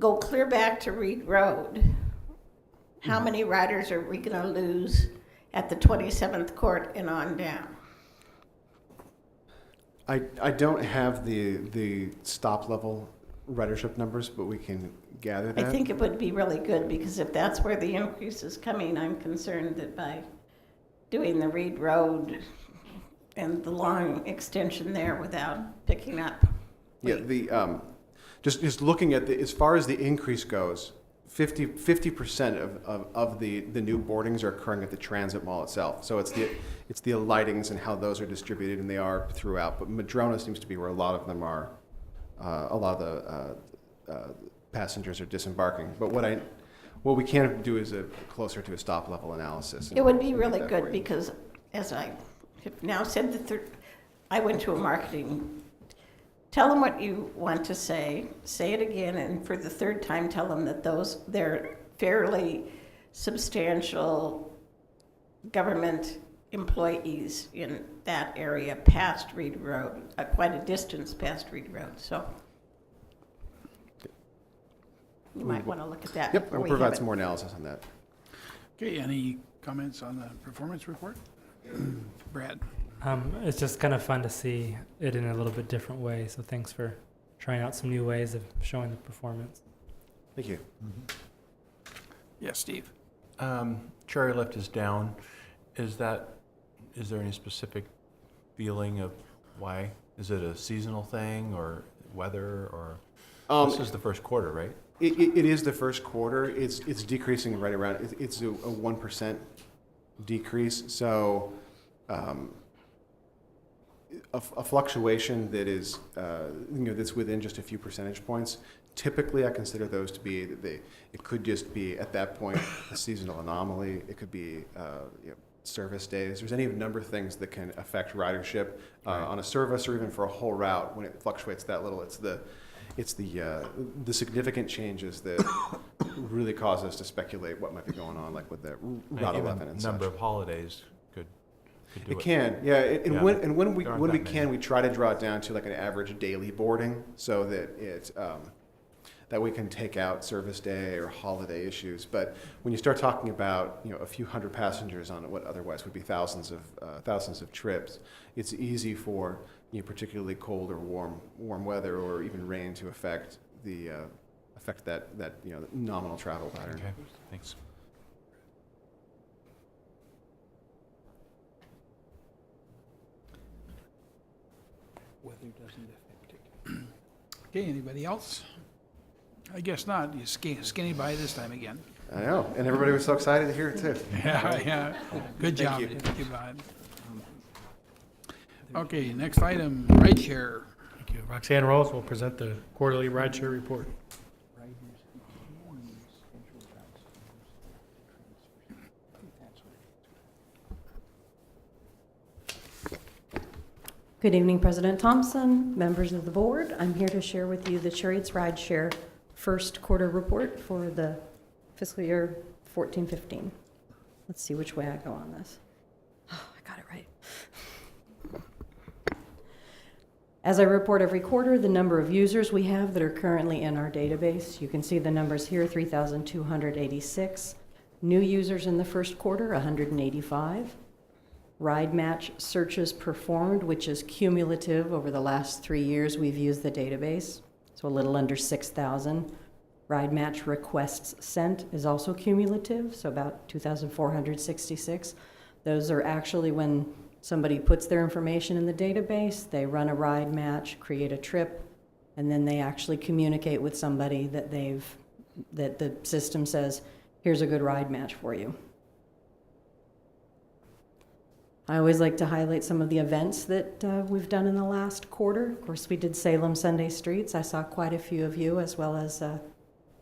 go clear back to Reed Road, how many riders are we going to lose at the 27th Court and on down? I don't have the stop level ridership numbers, but we can gather that. I think it would be really good because if that's where the increase is coming, I'm concerned that by doing the Reed Road and the long extension there without picking up. Yeah, the just looking at as far as the increase goes, 50% of the new boardings are occurring at the transit mall itself. So it's the alightings and how those are distributed, and they are throughout. But Madrona seems to be where a lot of them are. A lot of the passengers are disembarking. But what we can do is closer to a stop level analysis. It would be really good because, as I have now said, I went to a marketing. Tell them what you want to say it again, and for the third time, tell them that they're fairly substantial government employees in that area past Reed Road, quite a distance past Reed Road. So you might want to look at that. Yep, we'll provide some more analysis on that. Okay, any comments on the performance report? Brad? It's just kind of fun to see it in a little bit different way. So thanks for trying out some new ways of showing the performance. Thank you. Yes, Steve. Cherry lift is down. Is there any specific feeling of why? Is it a seasonal thing or weather or? This is the first quarter, right? It is the first quarter. It's decreasing right around. It's a 1% decrease. So. A fluctuation that is, that's within just a few percentage points. Typically, I consider those to be it could just be at that point a seasonal anomaly. It could be service days. There's any number of things that can affect ridership on a service or even for a whole route when it fluctuates that little. It's the significant changes that really cause us to speculate what might be going on, like with the Route 11 and such. Number of holidays could do it. It can, yeah. And when we can, we try to draw it down to like an average daily boarding so that that we can take out service day or holiday issues. But when you start talking about, you know, a few hundred passengers on what otherwise would be thousands of trips, it's easy for, you know, particularly cold or warm weather or even rain to affect that you know, nominal travel pattern. Okay, thanks. Weather doesn't affect it. Okay, anybody else? I guess not. You skinny by this time again. I know, and everybody was so excited to hear it too. Yeah. Good job. Thank you. Thank you, Bob. Okay, next item, rideshare. Thank you. Roxanne Rolls will present the quarterly rideshare report. Good evening, President Thompson, members of the board. I'm here to share with you the Chariots Rideshare first quarter report for the fiscal year 14-15. Let's see which way I go on this. Oh, I got it right. As I report every quarter, the number of users we have that are currently in our database. You can see the numbers here, 3,286. New users in the first quarter, 185. Ride match searches performed, which is cumulative over the last 3 years we've used the database, so a little under 6,000. Ride match requests sent is also cumulative, so about 2,466. Those are actually when somebody puts their information in the database, they run a ride match, create a trip, and then they actually communicate with somebody that the system says, here's a good ride match for you. I always like to highlight some of the events that we've done in the last quarter. Of course, we did Salem Sunday Streets. I saw quite a few of you, as well as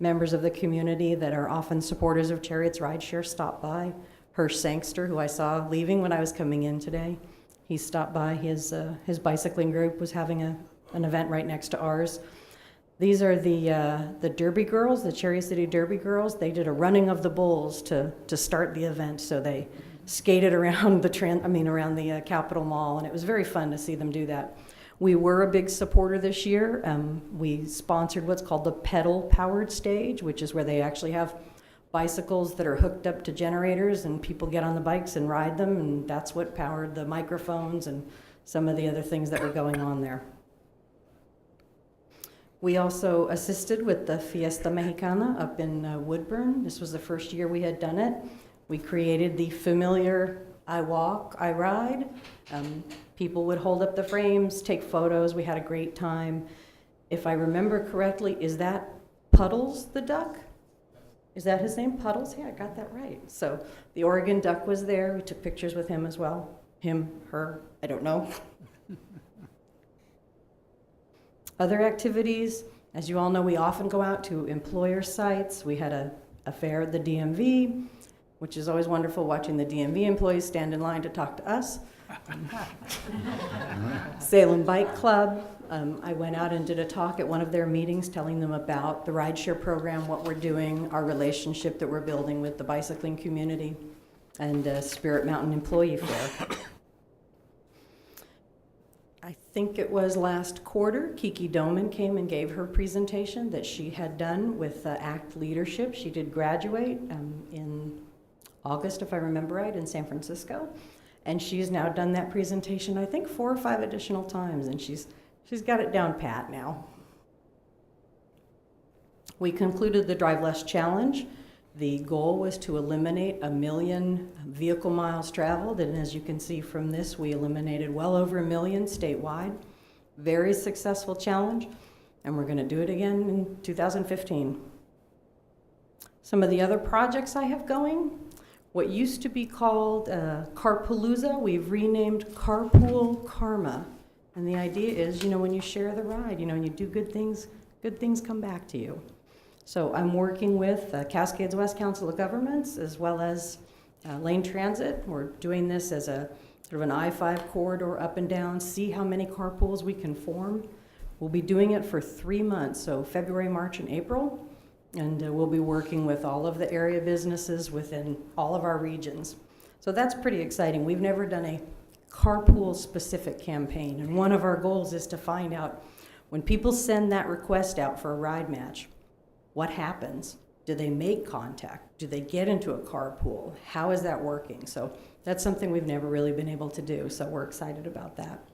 members of the community that are often supporters of Chariots Rideshare stop by. Hirsch Sangster, who I saw leaving when I was coming in today, he stopped by. His bicycling group was having an event right next to ours. These are the Derby girls, the Cherry City Derby girls. They did a running of the bulls to start the event, so they skated around around the Capitol Mall, and it was very fun to see them do that. We were a big supporter this year. We sponsored what's called the pedal-powered stage, which is where they actually have bicycles that are hooked up to generators, and people get on the bikes and ride them, and that's what powered the microphones and some of the other things that were going on there. We also assisted with the Fiesta Mexicana up in Woodburn. This was the first year we had done it. We created the familiar I walk, I ride. People would hold up the frames, take photos. We had a great time. If I remember correctly, is that Puddles the duck? Is that his name, Puddles? Yeah, I got that right. So the Oregon duck was there. We took pictures with him as well. Him, her, I don't know. Other activities, as you all know, we often go out to employer sites. We had a fair at the DMV, which is always wonderful watching the DMV employees stand in line to talk to us. Salem Bike Club. I went out and did a talk at one of their meetings telling them about the rideshare program, what we're doing, our relationship that we're building with the bicycling community, and Spirit Mountain Employee Fair. I think it was last quarter, Kiki Doman came and gave her presentation that she had done with ACT Leadership. She did graduate in August, if I remember right, in San Francisco. And she's now done that presentation, I think 4 or 5 additional times, and she's got it down pat now. We concluded the Drive Less Challenge. The goal was to eliminate 1 million vehicle miles traveled, and as you can see from this, we eliminated well over 1 million statewide. Very successful challenge, and we're going to do it again in 2015. Some of the other projects I have going, what used to be called Carpalooza, we've renamed Carpool Karma. And the idea is, when you share the ride, and you do good things come back to you. So I'm working with Cascades West Council of Governments as well as Lane Transit. We're doing this as a sort of an I-5 corridor up and down, see how many carpools we can form. We'll be doing it for 3 months, so February, March, and April. And we'll be working with all of the area businesses within all of our regions. So that's pretty exciting. We've never done a carpool-specific campaign, and one of our goals is to find out when people send that request out for a ride match, what happens? Do they make contact? Do they get into a carpool? How is that working? So that's something we've never really been able to do, so we're excited about that.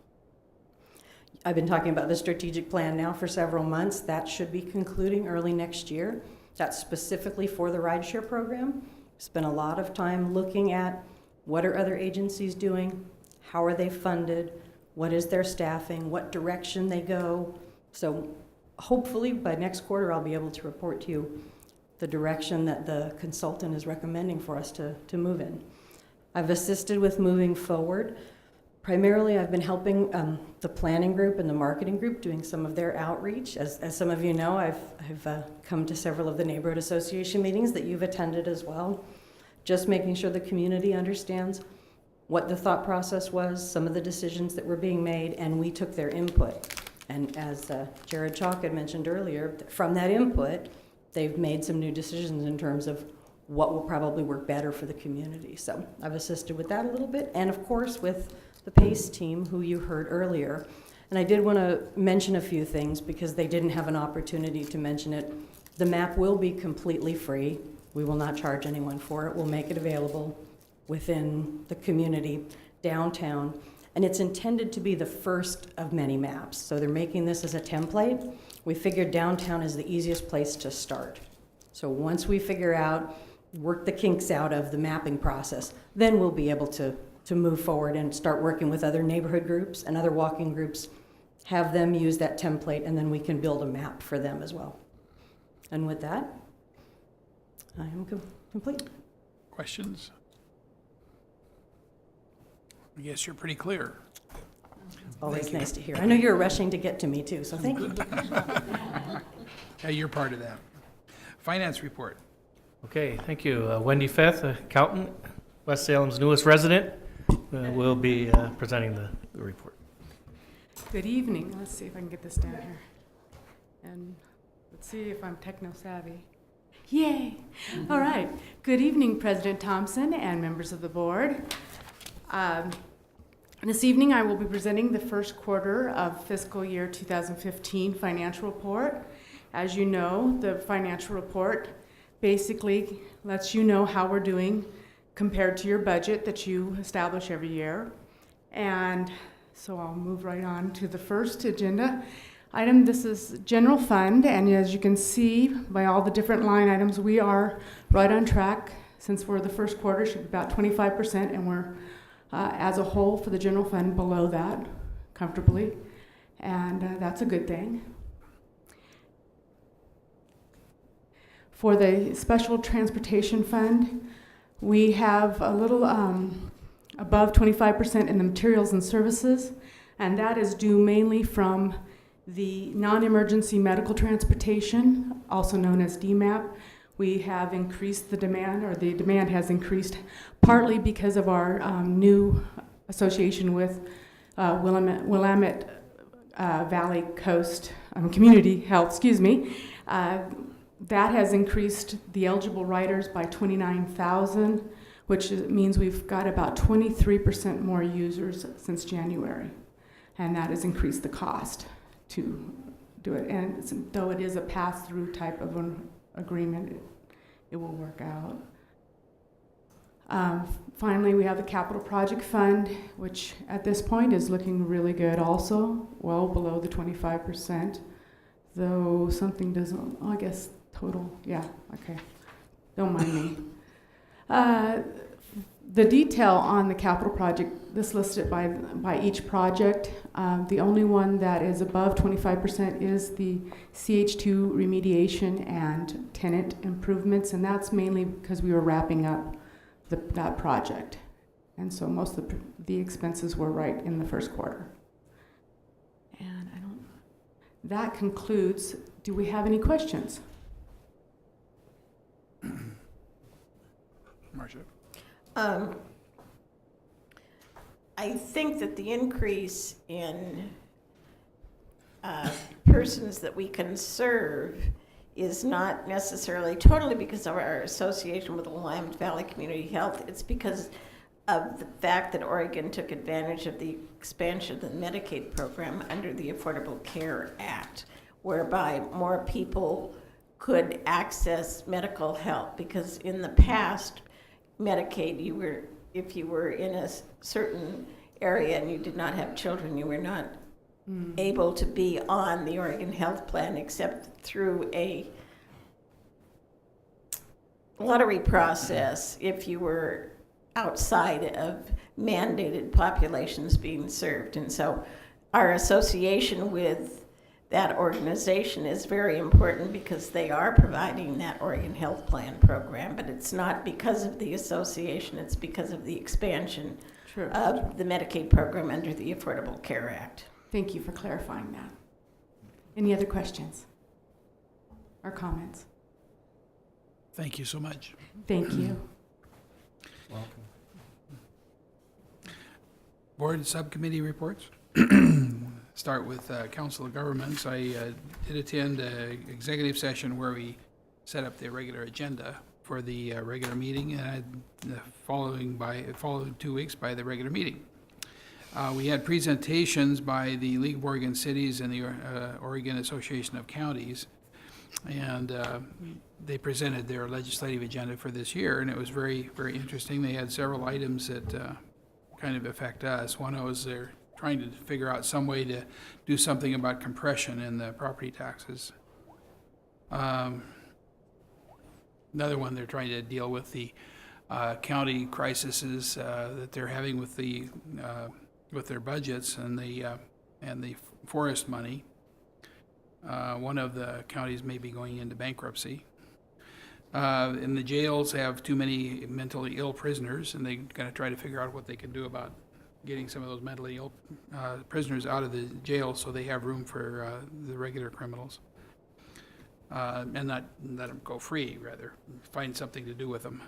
I've been talking about the strategic plan now for several months. That should be concluding early next year. That's specifically for the rideshare program. Spent a lot of time looking at what are other agencies doing, how are they funded, what is their staffing, what direction they go. So hopefully by next quarter I'll be able to report to you the direction that the consultant is recommending for us to move in. I've assisted with moving forward. Primarily, I've been helping the planning group and the marketing group doing some of their outreach. As some of you know, I've come to several of the neighborhood association meetings that you've attended as well. Just making sure the community understands what the thought process was, some of the decisions that were being made, and we took their input. And as Jared Chalk had mentioned earlier, from that input, they've made some new decisions in terms of what will probably work better for the community. So I've assisted with that a little bit, and of course with the PACE team, who you heard earlier. And I did want to mention a few things because they didn't have an opportunity to mention it. The map will be completely free. We will not charge anyone for it. We'll make it available within the community downtown. And it's intended to be the first of many maps. So they're making this as a template. We figured downtown is the easiest place to start. So once we figure out, work the kinks out of the mapping process, then we'll be able to move forward and start working with other neighborhood groups and other walking groups, have them use that template, and then we can build a map for them as well. And with that, I am complete. Questions? I guess you're pretty clear. Always nice to hear. I know you're rushing to get to me too, so thank you. Yeah, you're part of that. Finance report. Okay, thank you. Wendy Feth, accountant, West Salem's newest resident, will be presenting the report. Good evening. Let's see if I can get this down here. And let's see if I'm techno savvy. Yay! All right. Good evening, President Thompson and members of the board. This evening I will be presenting the first quarter of fiscal year 2015 financial report. As you know, the financial report basically lets you know how we're doing compared to your budget that you establish every year. And so I'll move right on to the first agenda item. This is general fund, and as you can see by all the different line items, we are right on track. Since we're the first quarter, should be about 25%, and we're as a whole for the general fund below that comfortably, and that's a good thing. For the special transportation fund, we have a little above 25% in the materials and services, and that is due mainly from the non-emergency medical transportation, also known as DMAP. We have increased the demand, or the demand has increased, partly because of our new association with Willamette Valley Coast Community Health, that has increased the eligible riders by 29,000, which means we've got about 23% more users since January. And that has increased the cost to do it. And though it is a pass-through type of an agreement, it will work out. Finally, we have the capital project fund, which at this point is looking really good also, well below the 25%, though something doesn't, I guess total, yeah, okay, don't mind me. The detail on the capital project, this listed by each project, the only one that is above 25% is the CH2 remediation and tenant improvements, and that's mainly because we were wrapping up that project. And so most of the expenses were right in the first quarter. And that concludes. Do we have any questions? Marcia. I think that the increase in persons that we can serve is not necessarily totally because of our association with the Willamette Valley Community Health. It's because of the fact that Oregon took advantage of the expansion of the Medicaid program under the Affordable Care Act, whereby more people could access medical help, because in the past, Medicaid, if you were in a certain area and you did not have children, you were not able to be on the Oregon Health Plan except through a lottery process if you were outside of mandated populations being served. And so our association with that organization is very important because they are providing that Oregon Health Plan program, but it's not because of the association, it's because of the expansion of the Medicaid program under the Affordable Care Act. Thank you for clarifying that. Any other questions or comments? Thank you so much. Thank you. Welcome. Board subcommittee reports. Start with Council of Governments. I did attend an executive session where we set up the regular agenda for the regular meeting, and followed 2 weeks by the regular meeting. We had presentations by the League of Oregon Cities and the Oregon Association of Counties, and they presented their legislative agenda for this year, and it was very, very interesting. They had several items that kind of affect us. One was they're trying to figure out some way to do something about compression in the property taxes. Another one, they're trying to deal with the county crises that they're having with their budgets and the forest money. One of the counties may be going into bankruptcy. And the jails have too many mentally ill prisoners, and they're going to try to figure out what they can do about getting some of those mentally ill prisoners out of the jail so they have room for the regular criminals. And not let them go free, rather find something to do with them.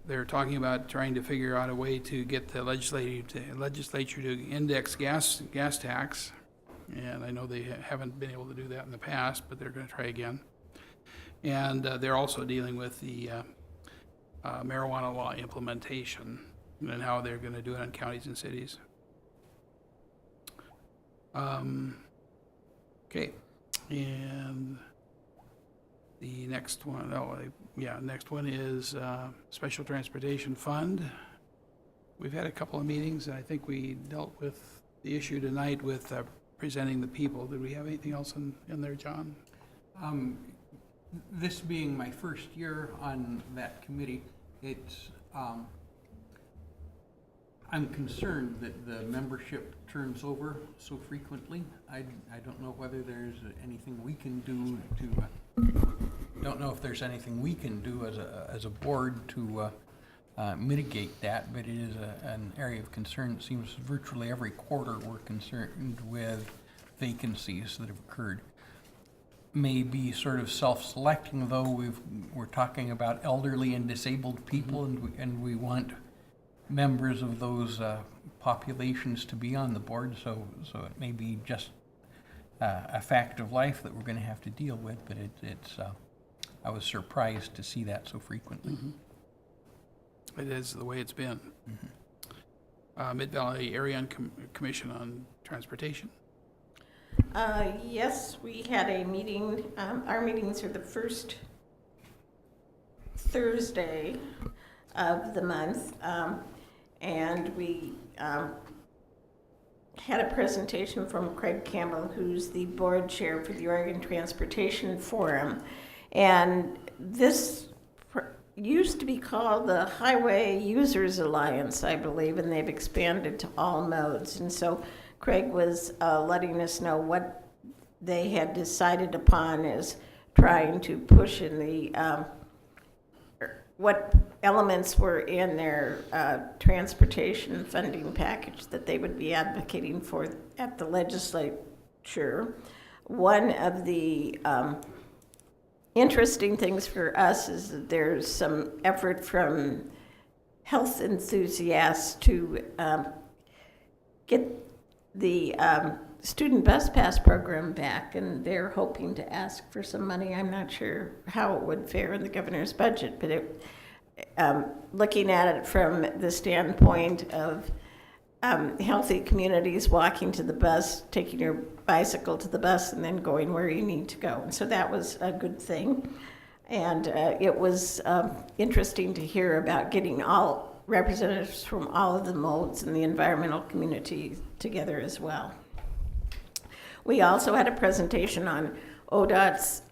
They're talking about trying to figure out a way to get the legislature to index gas tax, and I know they haven't been able to do that in the past, but they're going to try again. And they're also dealing with the marijuana law implementation and how they're going to do it in counties and cities. Okay, and the next one, next one is Special Transportation Fund. We've had a couple of meetings, and I think we dealt with the issue tonight with presenting the people. Did we have anything else in there, John? This being my first year on that committee, I'm concerned that the membership turns over so frequently. I don't know whether there's anything we can do don't know if there's anything we can do as a board to mitigate that, but it is an area of concern. It seems virtually every quarter we're concerned with vacancies that have occurred. May be sort of self-selecting, though. We're talking about elderly and disabled people, and we want members of those populations to be on the board, so it may be just a fact of life that we're going to have to deal with, but I was surprised to see that so frequently. Mm-hmm. It is the way it's been. Mm-hmm. Mid-Valley Area Commission on Transportation. Yes, we had a meeting. Our meetings are the first Thursday of the month, and we had a presentation from Craig Campbell, who's the board chair for the Oregon Transportation Forum. And this used to be called the Highway Users Alliance, I believe, and they've expanded to all modes. And so Craig was letting us know what they had decided upon as trying to push in the what elements were in their transportation funding package that they would be advocating for at the legislature. One of the interesting things for us is that there's some effort from health enthusiasts to get the student bus pass program back, and they're hoping to ask for some money. I'm not sure how it would fare in the governor's budget, but looking at it from the standpoint of healthy communities, walking to the bus, taking your bicycle to the bus, and then going where you need to go. And so that was a good thing. And it was interesting to hear about getting all representatives from all of the modes in the environmental community together as well. We also had a presentation on ODOT's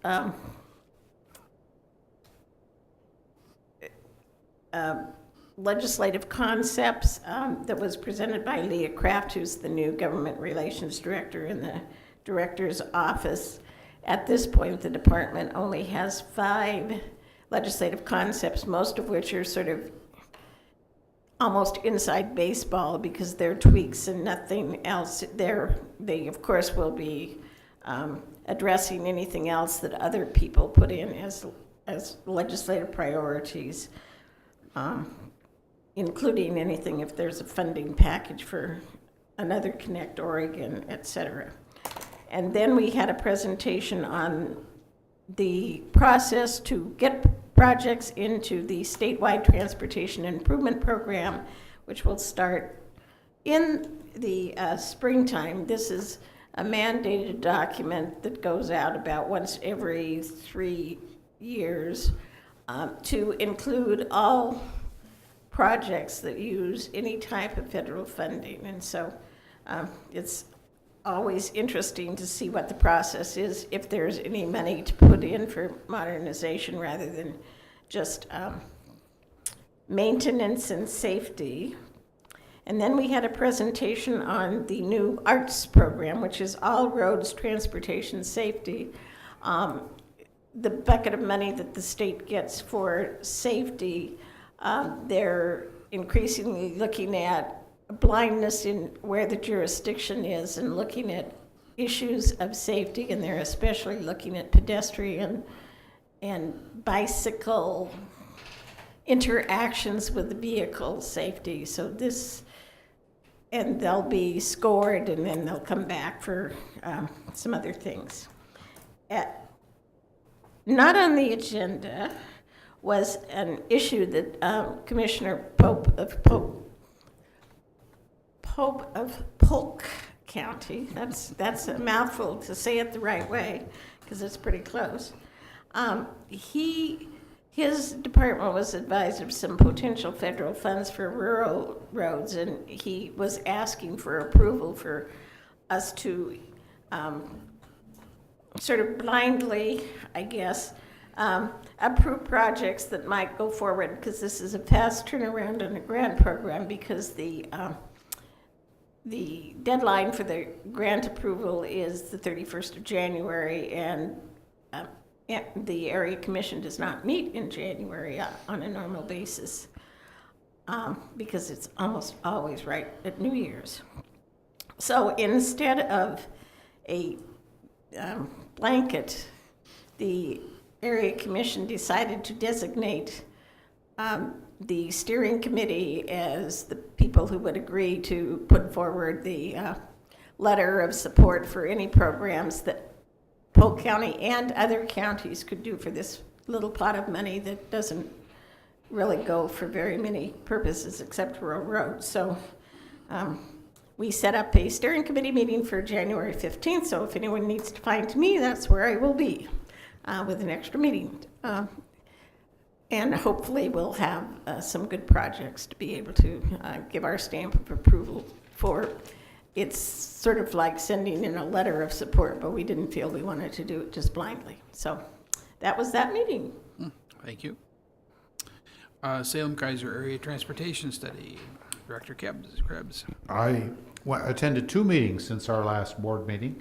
legislative concepts that was presented by Leah Kraft, who's the new government relations director in the director's office. At this point, the department only has 5 legislative concepts, most of which are sort of almost inside baseball because they're tweaks and nothing else. They of course will be addressing anything else that other people put in as legislative priorities, including anything if there's a funding package for another Connect Oregon, et cetera. And then we had a presentation on the process to get projects into the statewide transportation improvement program, which will start in the springtime. This is a mandated document that goes out about once every 3 years to include all projects that use any type of federal funding. And so it's always interesting to see what the process is, if there's any money to put in for modernization rather than just maintenance and safety. And then we had a presentation on the new ARTS program, which is All Roads Transportation Safety. The bucket of money that the state gets for safety, they're increasingly looking at blindness in where the jurisdiction is and looking at issues of safety, and they're especially looking at pedestrian and bicycle interactions with the vehicle safety. So this, and they'll be scored and then they'll come back for some other things. Not on the agenda was an issue that Commissioner Pope of Polk County, that's a mouthful to say it the right way because it's pretty close. His department was advised of some potential federal funds for rural roads, and he was asking for approval for us to sort of blindly, I guess, approve projects that might go forward, because this is a fast turnaround on a grant program, because the deadline for the grant approval is the 31st of January, and the area commission does not meet in January on a normal basis because it's almost always right at New Year's. So instead of a blanket, the area commission decided to designate the steering committee as the people who would agree to put forward the letter of support for any programs that Polk County and other counties could do for this little pot of money that doesn't really go for very many purposes except rural roads. So we set up a steering committee meeting for January 15th, so if anyone needs to find me, that's where I will be with an extra meeting. And hopefully we'll have some good projects to be able to give our stamp of approval for. It's sort of like sending in a letter of support, but we didn't feel we wanted to do it just blindly. So that was that meeting. Thank you. Salem-Keizer Area Transportation Study, Director Krebs. I attended 2 meetings since our last board meeting.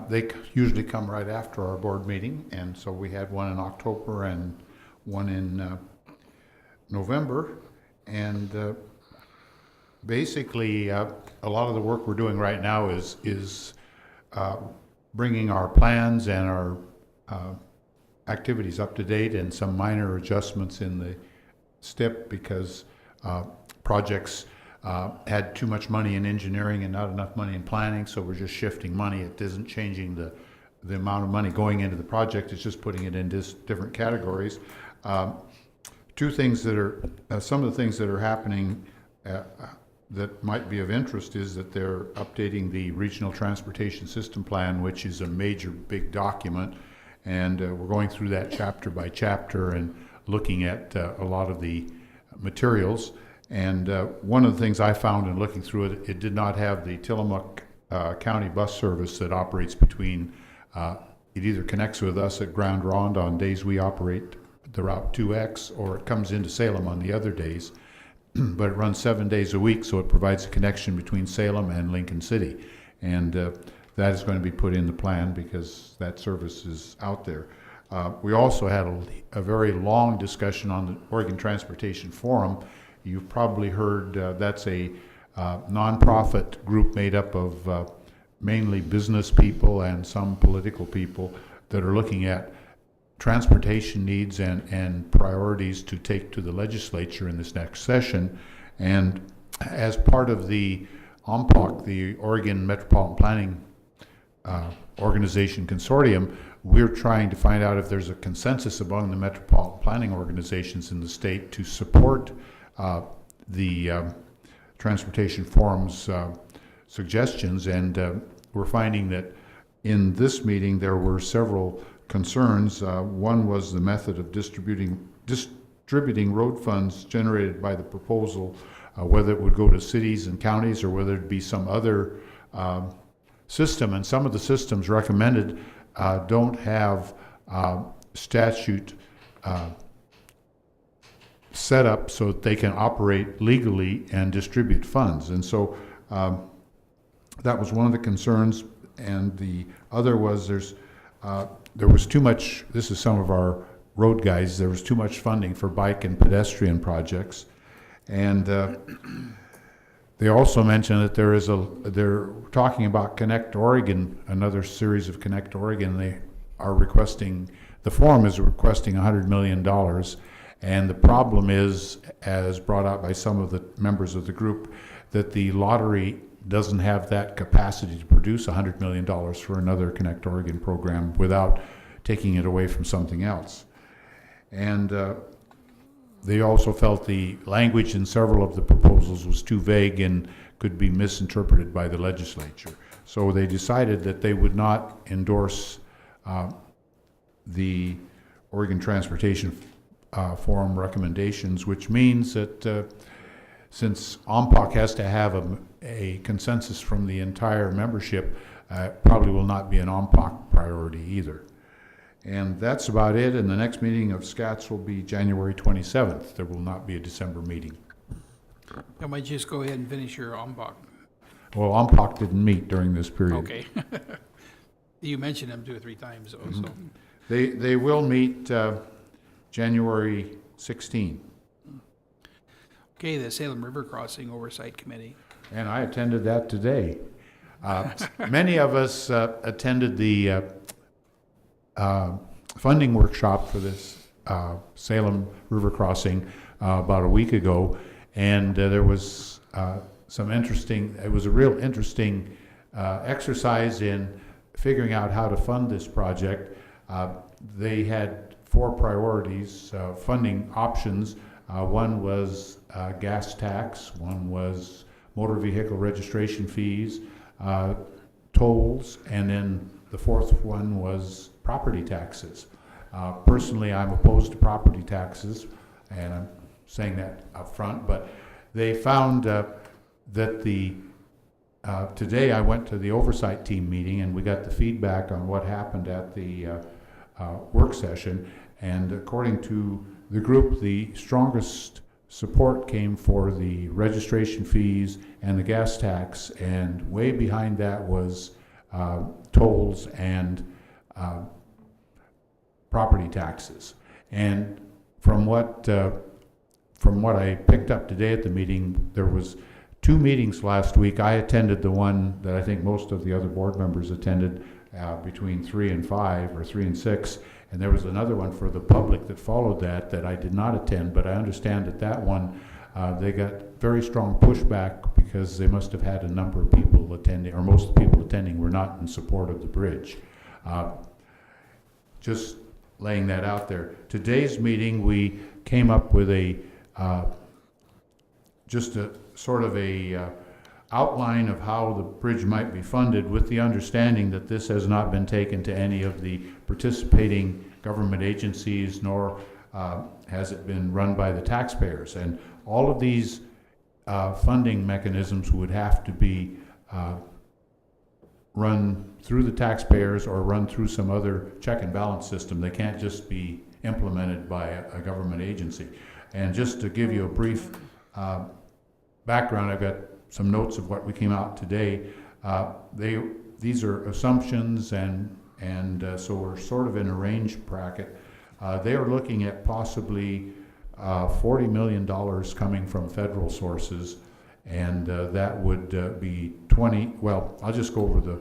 They usually come right after our board meeting, and so we had one in October and one in November. And basically, a lot of the work we're doing right now is bringing our plans and our activities up to date, and some minor adjustments in the STIP because projects had too much money in engineering and not enough money in planning, so we're just shifting money. It isn't changing the amount of money going into the project, it's just putting it in different categories. Some of the things that are happening that might be of interest is that they're updating the Regional Transportation System Plan, which is a major big document, and we're going through that chapter by chapter and looking at a lot of the materials. And one of the things I found in looking through it, it did not have the Tillamook County bus service that operates between, it either connects with us at Grand Ronde on days we operate the Route 2X, or it comes into Salem on the other days. But it runs 7 days a week, so it provides a connection between Salem and Lincoln City. And that is going to be put in the plan because that service is out there. We also had a very long discussion on the Oregon Transportation Forum. You've probably heard that's a nonprofit group made up of mainly business people and some political people that are looking at transportation needs and priorities to take to the legislature in this next session. And as part of the OMPOC, the Oregon Metropolitan Planning Organization Consortium, we're trying to find out if there's a consensus among the metropolitan planning organizations in the state to support the Transportation Forum's suggestions. And we're finding that in this meeting there were several concerns. One was the method of distributing road funds generated by the proposal, whether it would go to cities and counties or whether it be some other system. And some of the systems recommended don't have statute set up so that they can operate legally and distribute funds. And so that was one of the concerns. And the other was there was too much, this is some of our road guys, there was too much funding for bike and pedestrian projects. And they also mentioned that they're talking about Connect Oregon, another series of Connect Oregon. They are requesting, the forum is requesting $100 million. And the problem is, as brought out by some of the members of the group, that the lottery doesn't have that capacity to produce $100 million for another Connect Oregon program without taking it away from something else. And they also felt the language in several of the proposals was too vague and could be misinterpreted by the legislature. So they decided that they would not endorse the Oregon Transportation Forum recommendations, which means that since OMPOC has to have a consensus from the entire membership, probably will not be an OMPOC priority either. And that's about it. And the next meeting of SCATS will be January 27th. There will not be a December meeting. I might just go ahead and finish your OMPOC. Well, OMPOC didn't meet during this period. Okay. You mentioned them 2 or 3 times. So. They will meet January 16. Okay, the Salem River Crossing Oversight Committee. And I attended that today. Many of us attended the funding workshop for this Salem River Crossing about a week ago, and there was it was a real interesting exercise in figuring out how to fund this project. They had 4 priorities, funding options. One was gas tax, one was motor vehicle registration fees, tolls, and then the 4th one was property taxes. Personally, I'm opposed to property taxes, and I'm saying that up front, but they found that today I went to the oversight team meeting and we got the feedback on what happened at the work session, and according to the group, the strongest support came for the registration fees and the gas tax, and way behind that was tolls and property taxes. And from what I picked up today at the meeting, there was 2 meetings last week. I attended the one that I think most of the other board members attended, between 3 and 5 or 3 and 6. And there was another one for the public that followed that I did not attend, but I understand that one, they got very strong pushback because they must have had a number of people attending, or most of the people attending were not in support of the bridge. Just laying that out there. Today's meeting, we came up with a just a sort of a outline of how the bridge might be funded, with the understanding that this has not been taken to any of the participating government agencies, nor has it been run by the taxpayers. And all of these funding mechanisms would have to be run through the taxpayers or run through some other check and balance system. They can't just be implemented by a government agency. And just to give you a brief background, I've got some notes of what we came out today. These are assumptions, and so we're sort of in a range bracket. They are looking at possibly $40 million coming from federal sources, and that would be 20, well, I'll just go over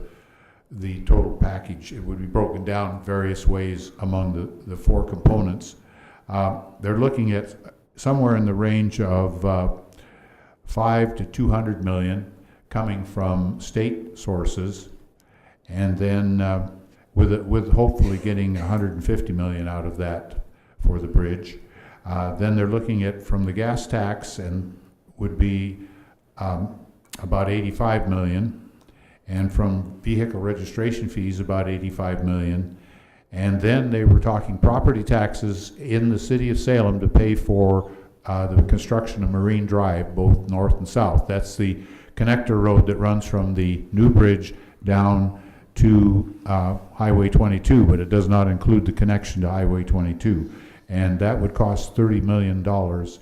the total package. It would be broken down various ways among the four components. They're looking at somewhere in the range of 5 to 200 million coming from state sources, and then with hopefully getting 150 million out of that for the bridge. Then they're looking at from the gas tax, and would be about 85 million, and from vehicle registration fees about 85 million. And then they were talking property taxes in the city of Salem to pay for the construction of Marine Drive, both north and south. That's the connector road that runs from the new bridge down to Highway 22, but it does not include the connection to Highway 22. And that would cost $30 million,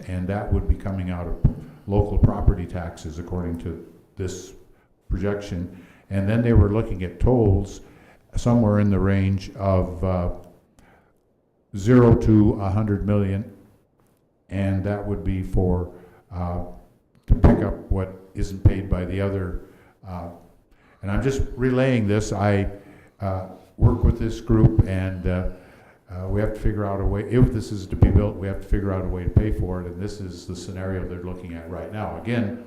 and that would be coming out of local property taxes according to this projection. And then they were looking at tolls somewhere in the range of 0 to 100 million, and that would be for to pick up what isn't paid by the other. And I'm just relaying this. I work with this group, and we have to figure out a way, if this is to be built, we have to figure out a way to pay for it, and this is the scenario they're looking at right now. Again,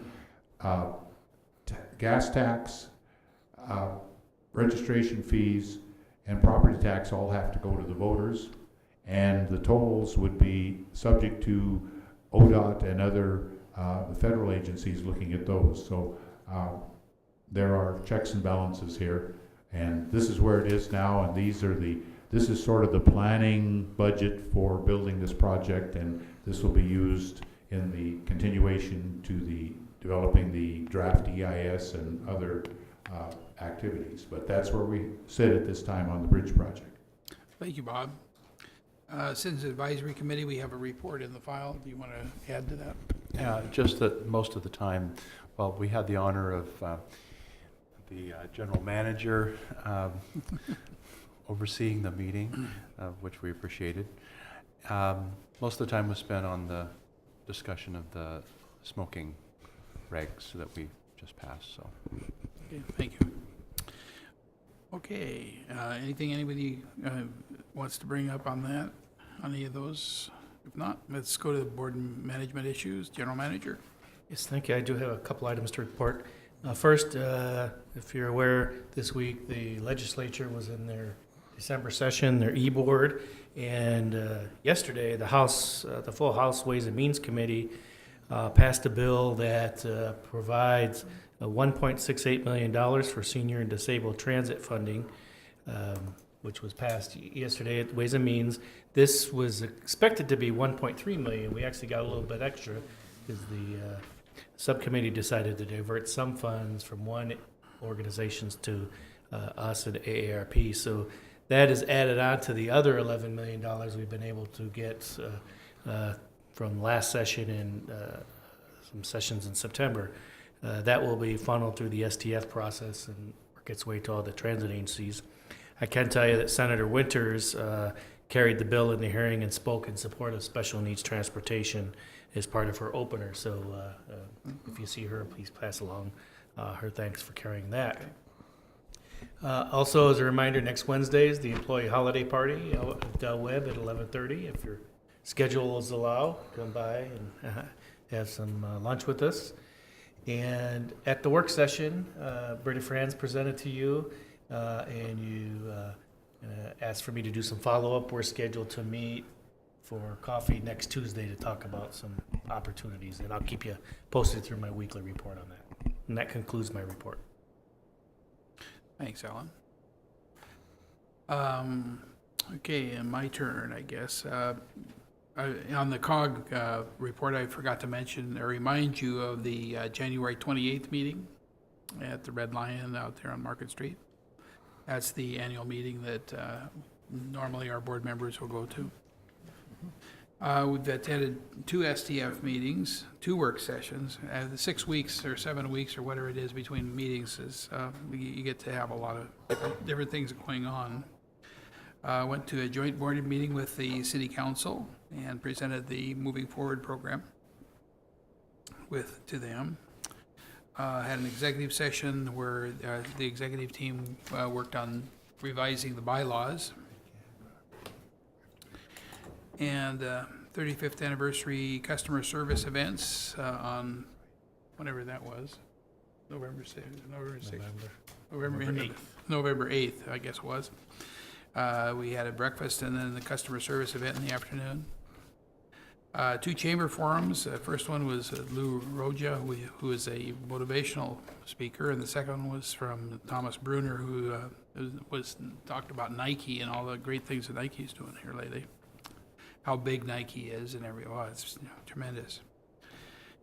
gas tax, registration fees, and property tax all have to go to the voters, and the tolls would be subject to ODOT and other the federal agencies looking at those. So there are checks and balances here, and this is where it is now, and this is sort of the planning budget for building this project, and this will be used in the continuation to the developing the draft EIS and other activities. But that's where we sit at this time on the bridge project. Thank you, Bob. Citizens Advisory Committee, we have a report in the file. Do you want to add to that? Yeah, just that most of the time, well, we had the honor of the general manager overseeing the meeting, which we appreciated. Most of the time was spent on the discussion of the smoking regs that we just passed. So, okay, thank you. Okay, anything anybody wants to bring up on that, on any of those? If not, let's go to the board management issues. General Manager. Yes, thank you. I do have a couple items to report. First, if you're aware, this week the legislature was in their December session, their e-board, and yesterday the House, the full House Ways and Means Committee passed a bill that provides $1.68 million for senior and disabled transit funding, which was passed yesterday at Ways and Means. This was expected to be $1.3 million. We actually got a little bit extra because the subcommittee decided to divert some funds from one organizations to us at AARP. So that is added on to the other $11 million we've been able to get from last session and some sessions in September. That will be funneled through the STF process and work its way to all the transit agencies. I can tell you that Senator Winters carried the bill in the hearing and spoke in support of special needs transportation as part of her opener. So if you see her, please pass along her thanks for carrying that. Also, as a reminder, next Wednesday is the employee holiday party at Del Webb at 11:30. If your schedules allow, come by and have some lunch with us. And at the work session, Britta Franz presented to you, and you asked for me to do some follow-up. We're scheduled to meet for coffee next Tuesday to talk about some opportunities, and I'll keep you posted through my weekly report on that. And that concludes my report. Thanks, Alan. Okay, and my turn, I guess. On the COG report, I forgot to mention or remind you of the January 28th meeting at the Red Lion out there on Market Street. That's the annual meeting that normally our board members will go to. We've attended 2 STF meetings, 2 work sessions. The 6 weeks or 7 weeks or whatever it is between meetings is you get to have a lot of different things going on. Went to a joint board meeting with the city council and presented the moving forward program to them. Had an executive session where the executive team worked on revising the bylaws. And 35th anniversary customer service events on whenever that was, November 6th, November 8th, I guess it was. We had a breakfast and then the customer service event in the afternoon. 2 chamber forums. First one was Lou Roja, who is a motivational speaker, and the second one was from Thomas Bruner, who talked about Nike and all the great things that Nike's doing here lately. How big Nike is and it's tremendous.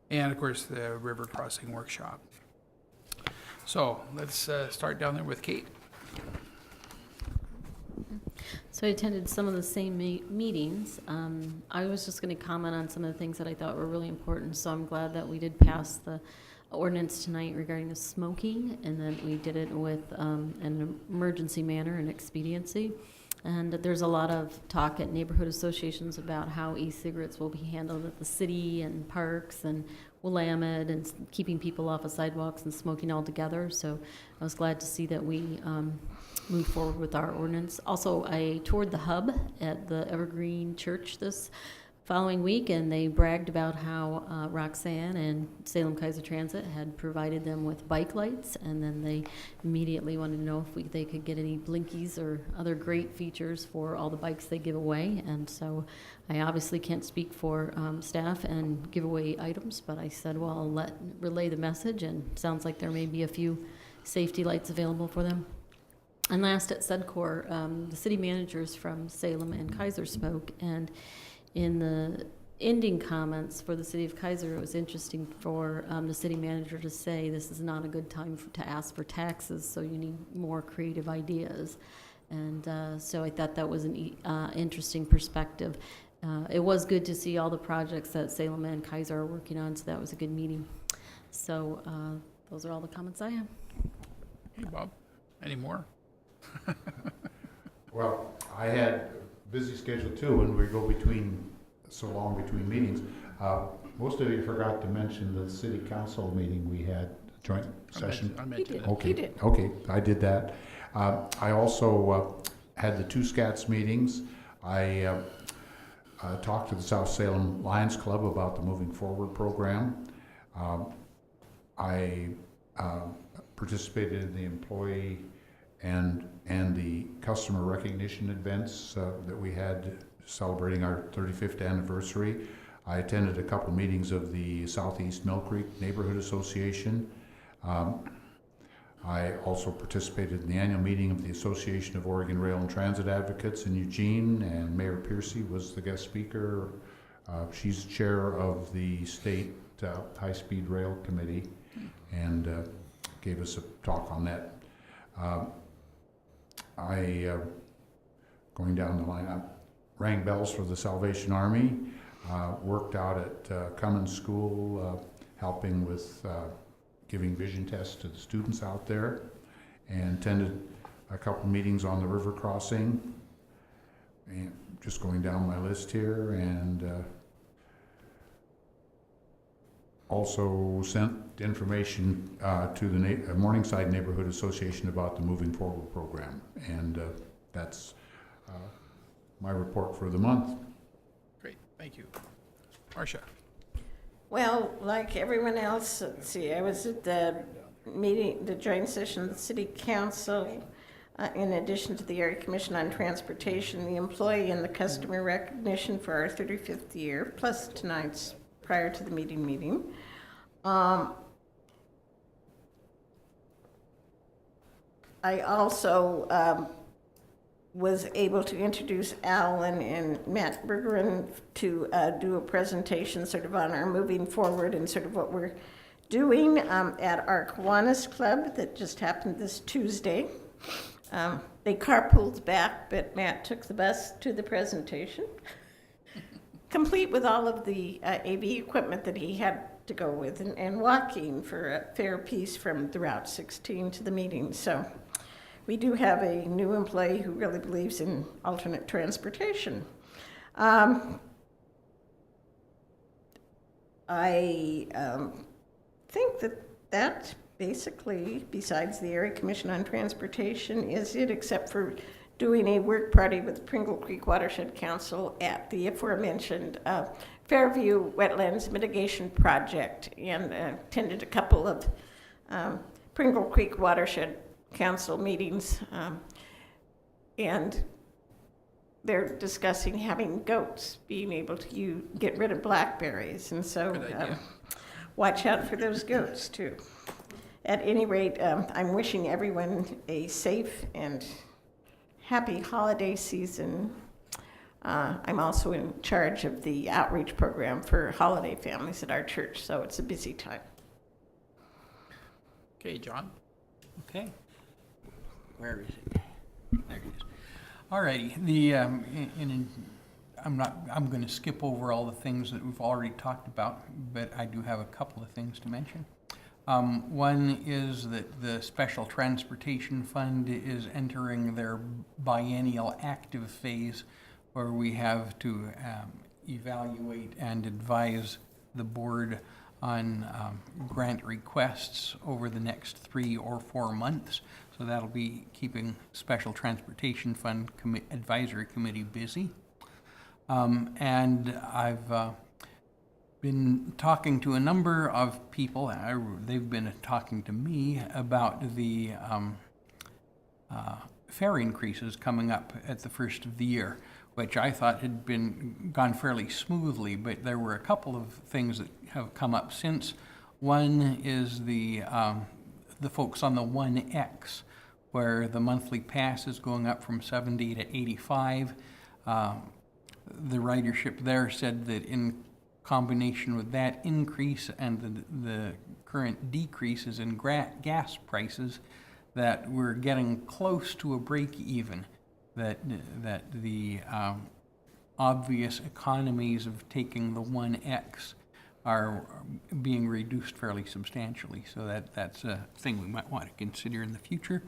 And of course the river crossing workshop. So let's start down there with Kate. So I attended some of the same meetings. I was just going to comment on some of the things that I thought were really important. So I'm glad that we did pass the ordinance tonight regarding the smoking, and that we did it with an emergency manner and expediency. And there's a lot of talk at neighborhood associations about how e-cigarettes will be handled at the city and parks and Willamette, and keeping people off of sidewalks and smoking altogether. So I was glad to see that we move forward with our ordinance. Also, I toured the hub at the Evergreen Church this following week, and they bragged about how Roxanne and Salem-Keizer Transit had provided them with bike lights, and then they immediately wanted to know if they could get any blinkies or other great features for all the bikes they give away. And so I obviously can't speak for staff and give away items, but I said, well, I'll relay the message, and sounds like there may be a few safety lights available for them. And last at SEDCOR, the city managers from Salem and Keizer spoke, and in the ending comments for the city of Keizer, it was interesting for the city manager to say this is not a good time to ask for taxes, so you need more creative ideas. And so I thought that was an interesting perspective. It was good to see all the projects that Salem and Keizer are working on, so that was a good meeting. So those are all the comments I have. Hey, Bob, any more? Well, I had a busy schedule too, and we go so long between meetings. Most of you forgot to mention the city council meeting we had, joint session. I mentioned it. Okay. He did. Okay, I did that. I also had the 2 SCATS meetings. I talked to the South Salem Lions Club about the Moving Forward program. I participated in the employee and the customer recognition events that we had celebrating our 35th anniversary. I attended a couple meetings of the Southeast Mill Creek Neighborhood Association. I also participated in the annual meeting of the Association of Oregon Rail and Transit Advocates in Eugene, and Mayor Piercy was the guest speaker. She's chair of the state high-speed rail committee, and gave us a talk on that. Going down the line, I rang bells for the Salvation Army, worked out at Cummins School, helping with giving vision tests to the students out there, and attended a couple meetings on the river crossing. And just going down my list here, and also sent information to the Morningside Neighborhood Association about the Moving Forward program. And that's my report for the month. Great, thank you. Marcia. Well, like everyone else, let's see, I was at the meeting, the joint session of the city council. in addition to the Area Commission on Transportation, the employee and the customer recognition for our 35th year, plus tonight's prior to the meeting. I also was able to introduce Alan and Matt Bergeron to do a presentation sort of on our moving forward and sort of what we're doing at our Kiwanis Club that just happened this Tuesday. They carpooled back, but Matt took the bus to the presentation, complete with all of the AV equipment that he had to go with, and walking for a fair piece from the Route 16 to the meeting. So we do have a new employee who really believes in alternate transportation. I think that basically, besides the Area Commission on Transportation, is it, except for doing a work party with Pringle Creek Watershed Council at the aforementioned Fairview Wetlands Mitigation Project, and attended a couple of Pringle Creek Watershed Council meetings, and they're discussing having goats, being able to get rid of blackberries, and so watch out for those goats too. At any rate, I'm wishing everyone a safe and happy holiday season. I'm also in charge of the outreach program for holiday families at our church, so it's a busy time. Okay, John. Okay. Where is it? There it is. All righty. I'm going to skip over all the things that we've already talked about, but I do have a couple of things to mention. One is that the Special Transportation Fund is entering their biennial active phase, where we have to evaluate and advise the board on grant requests over the next 3 or 4 months. So that'll be keeping Special Transportation Fund Advisory Committee busy. And I've been talking to a number of people. They've been talking to me about the fare increases coming up at the first of the year, which I thought had gone fairly smoothly, but there were a couple of things that have come up since. One is the folks on the 1X, where the monthly pass is going up from 70 to 85. The ridership there said that in combination with that increase and the current decreases in gas prices, that we're getting close to a break even, that the obvious economies of taking the 1X are being reduced fairly substantially. So that's a thing we might want to consider in the future.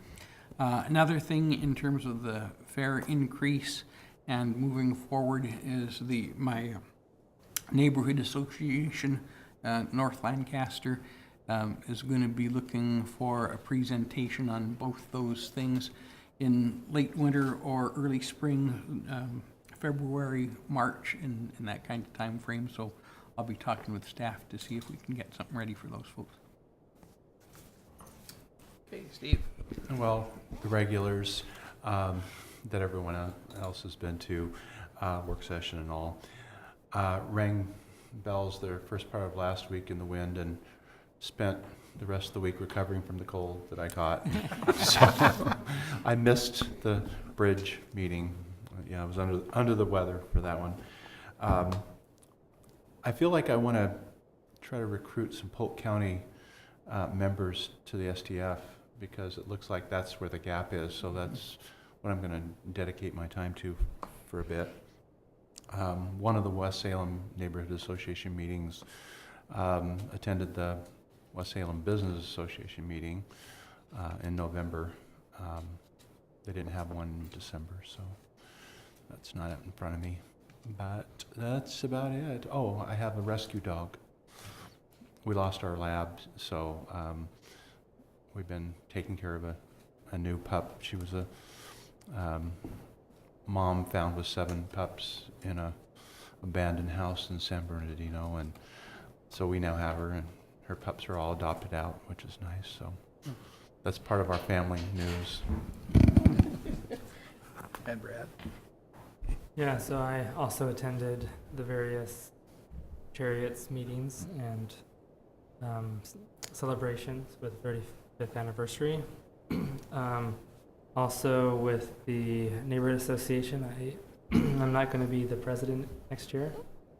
Another thing in terms of the fare increase and moving forward is my neighborhood association, North Lancaster, is going to be looking for a presentation on both those things in late winter or early spring, February, March, in that kind of time frame. So I'll be talking with staff to see if we can get something ready for those folks. Okay, Steve. Well, the regulars that everyone else has been to, work session and all, rang bells the first part of last week in the wind and spent the rest of the week recovering from the cold that I caught. So I missed the bridge meeting. Yeah, I was under the weather for that one. I feel like I want to try to recruit some Polk County members to the STF, because it looks like that's where the gap is. So that's what I'm going to dedicate my time to for a bit. One of the West Salem Neighborhood Association meetings, attended the West Salem Business Association meeting in November. They didn't have one in December, so that's not in front of me. But that's about it. Oh, I have a rescue dog. We lost our lab, so we've been taking care of a new pup. She was a mom found with 7 pups in a abandoned house in San Bernardino, and so we now have her, and her pups are all adopted out, which is nice. So that's part of our family news. And Brad? Yeah, so I also attended the various Chariots meetings and celebrations with 35th anniversary. Also with the neighborhood association, I'm not going to be the president next year.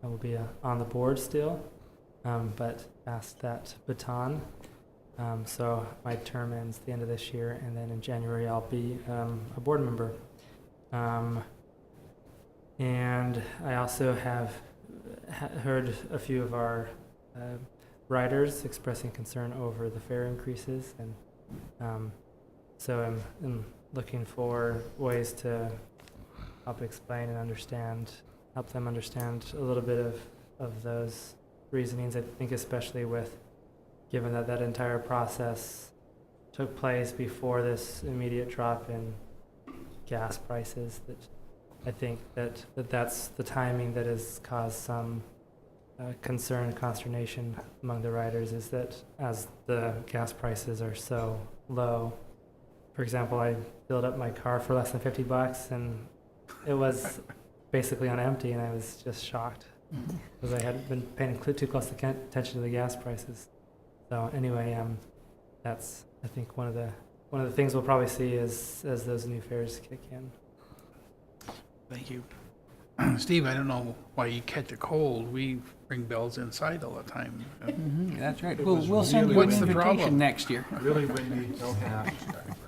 I will be on the board still, but passed that baton. So my term ends the end of this year, and then in January I'll be a board member. And I also have heard a few of our riders expressing concern over the fare increases, and so I'm looking for ways to help explain and help them understand a little bit of those reasonings. I think especially given that that entire process took place before this immediate drop in gas prices, that I think that's the timing that has caused some concern and consternation among the riders, is that as the gas prices are so low, for example, I filled up my car for less than $50 and it was basically on empty, and I was just shocked because I hadn't been paying too close attention to the gas prices. So anyway, that's, I think, one of the things we'll probably see as those new fares kick in. Thank you. Steve, I don't know why you catch a cold. We bring bells inside all the time. That's right. It We'll was send really you an what's the invitation problem? next year. Really windy, no hat,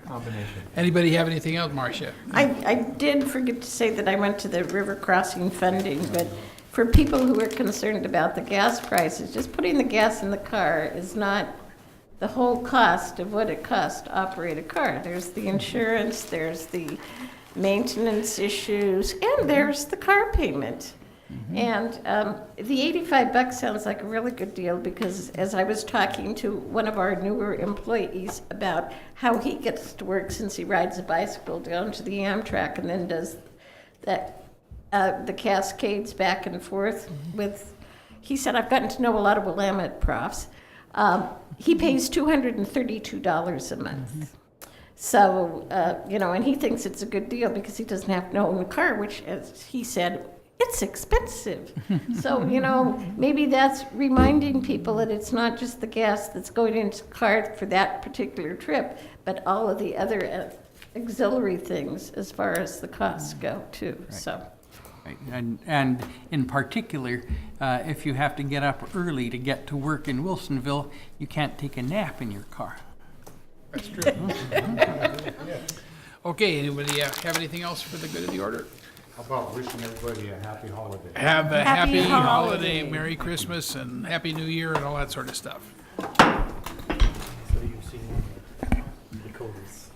combination. Anybody have anything else, Marcia? I did forget to say that I went to the river crossing funding, but for people who are concerned about the gas prices, just putting the gas in the car is not the whole cost of what it costs to operate a car. There's the insurance, there's the maintenance issues, and there's the car payment. And the $85 sounds like a really good deal, because as I was talking to one of our newer employees about how he gets to work, since he rides a bicycle down to the Amtrak and then does that the Cascades back and forth with, he said, I've gotten to know a lot of Willamette profs. He pays $232 a month. So, and he thinks it's a good deal because he doesn't have to own a car, which, as he said, it's expensive. So, maybe that's reminding people that it's not just the gas that's going into the car for that particular trip, but all of the other auxiliary things as far as the costs go, too. Right. So. Right. And in particular, if you have to get up early to get to work in Wilsonville, you can't take a nap in your car. That's true. Okay, anybody have anything else for the good of the order? How about wishing everybody a happy holiday? Have a Happy happy holiday, holiday. Merry Christmas, and Happy New Year, and all that sort of stuff. So you've seen the codes.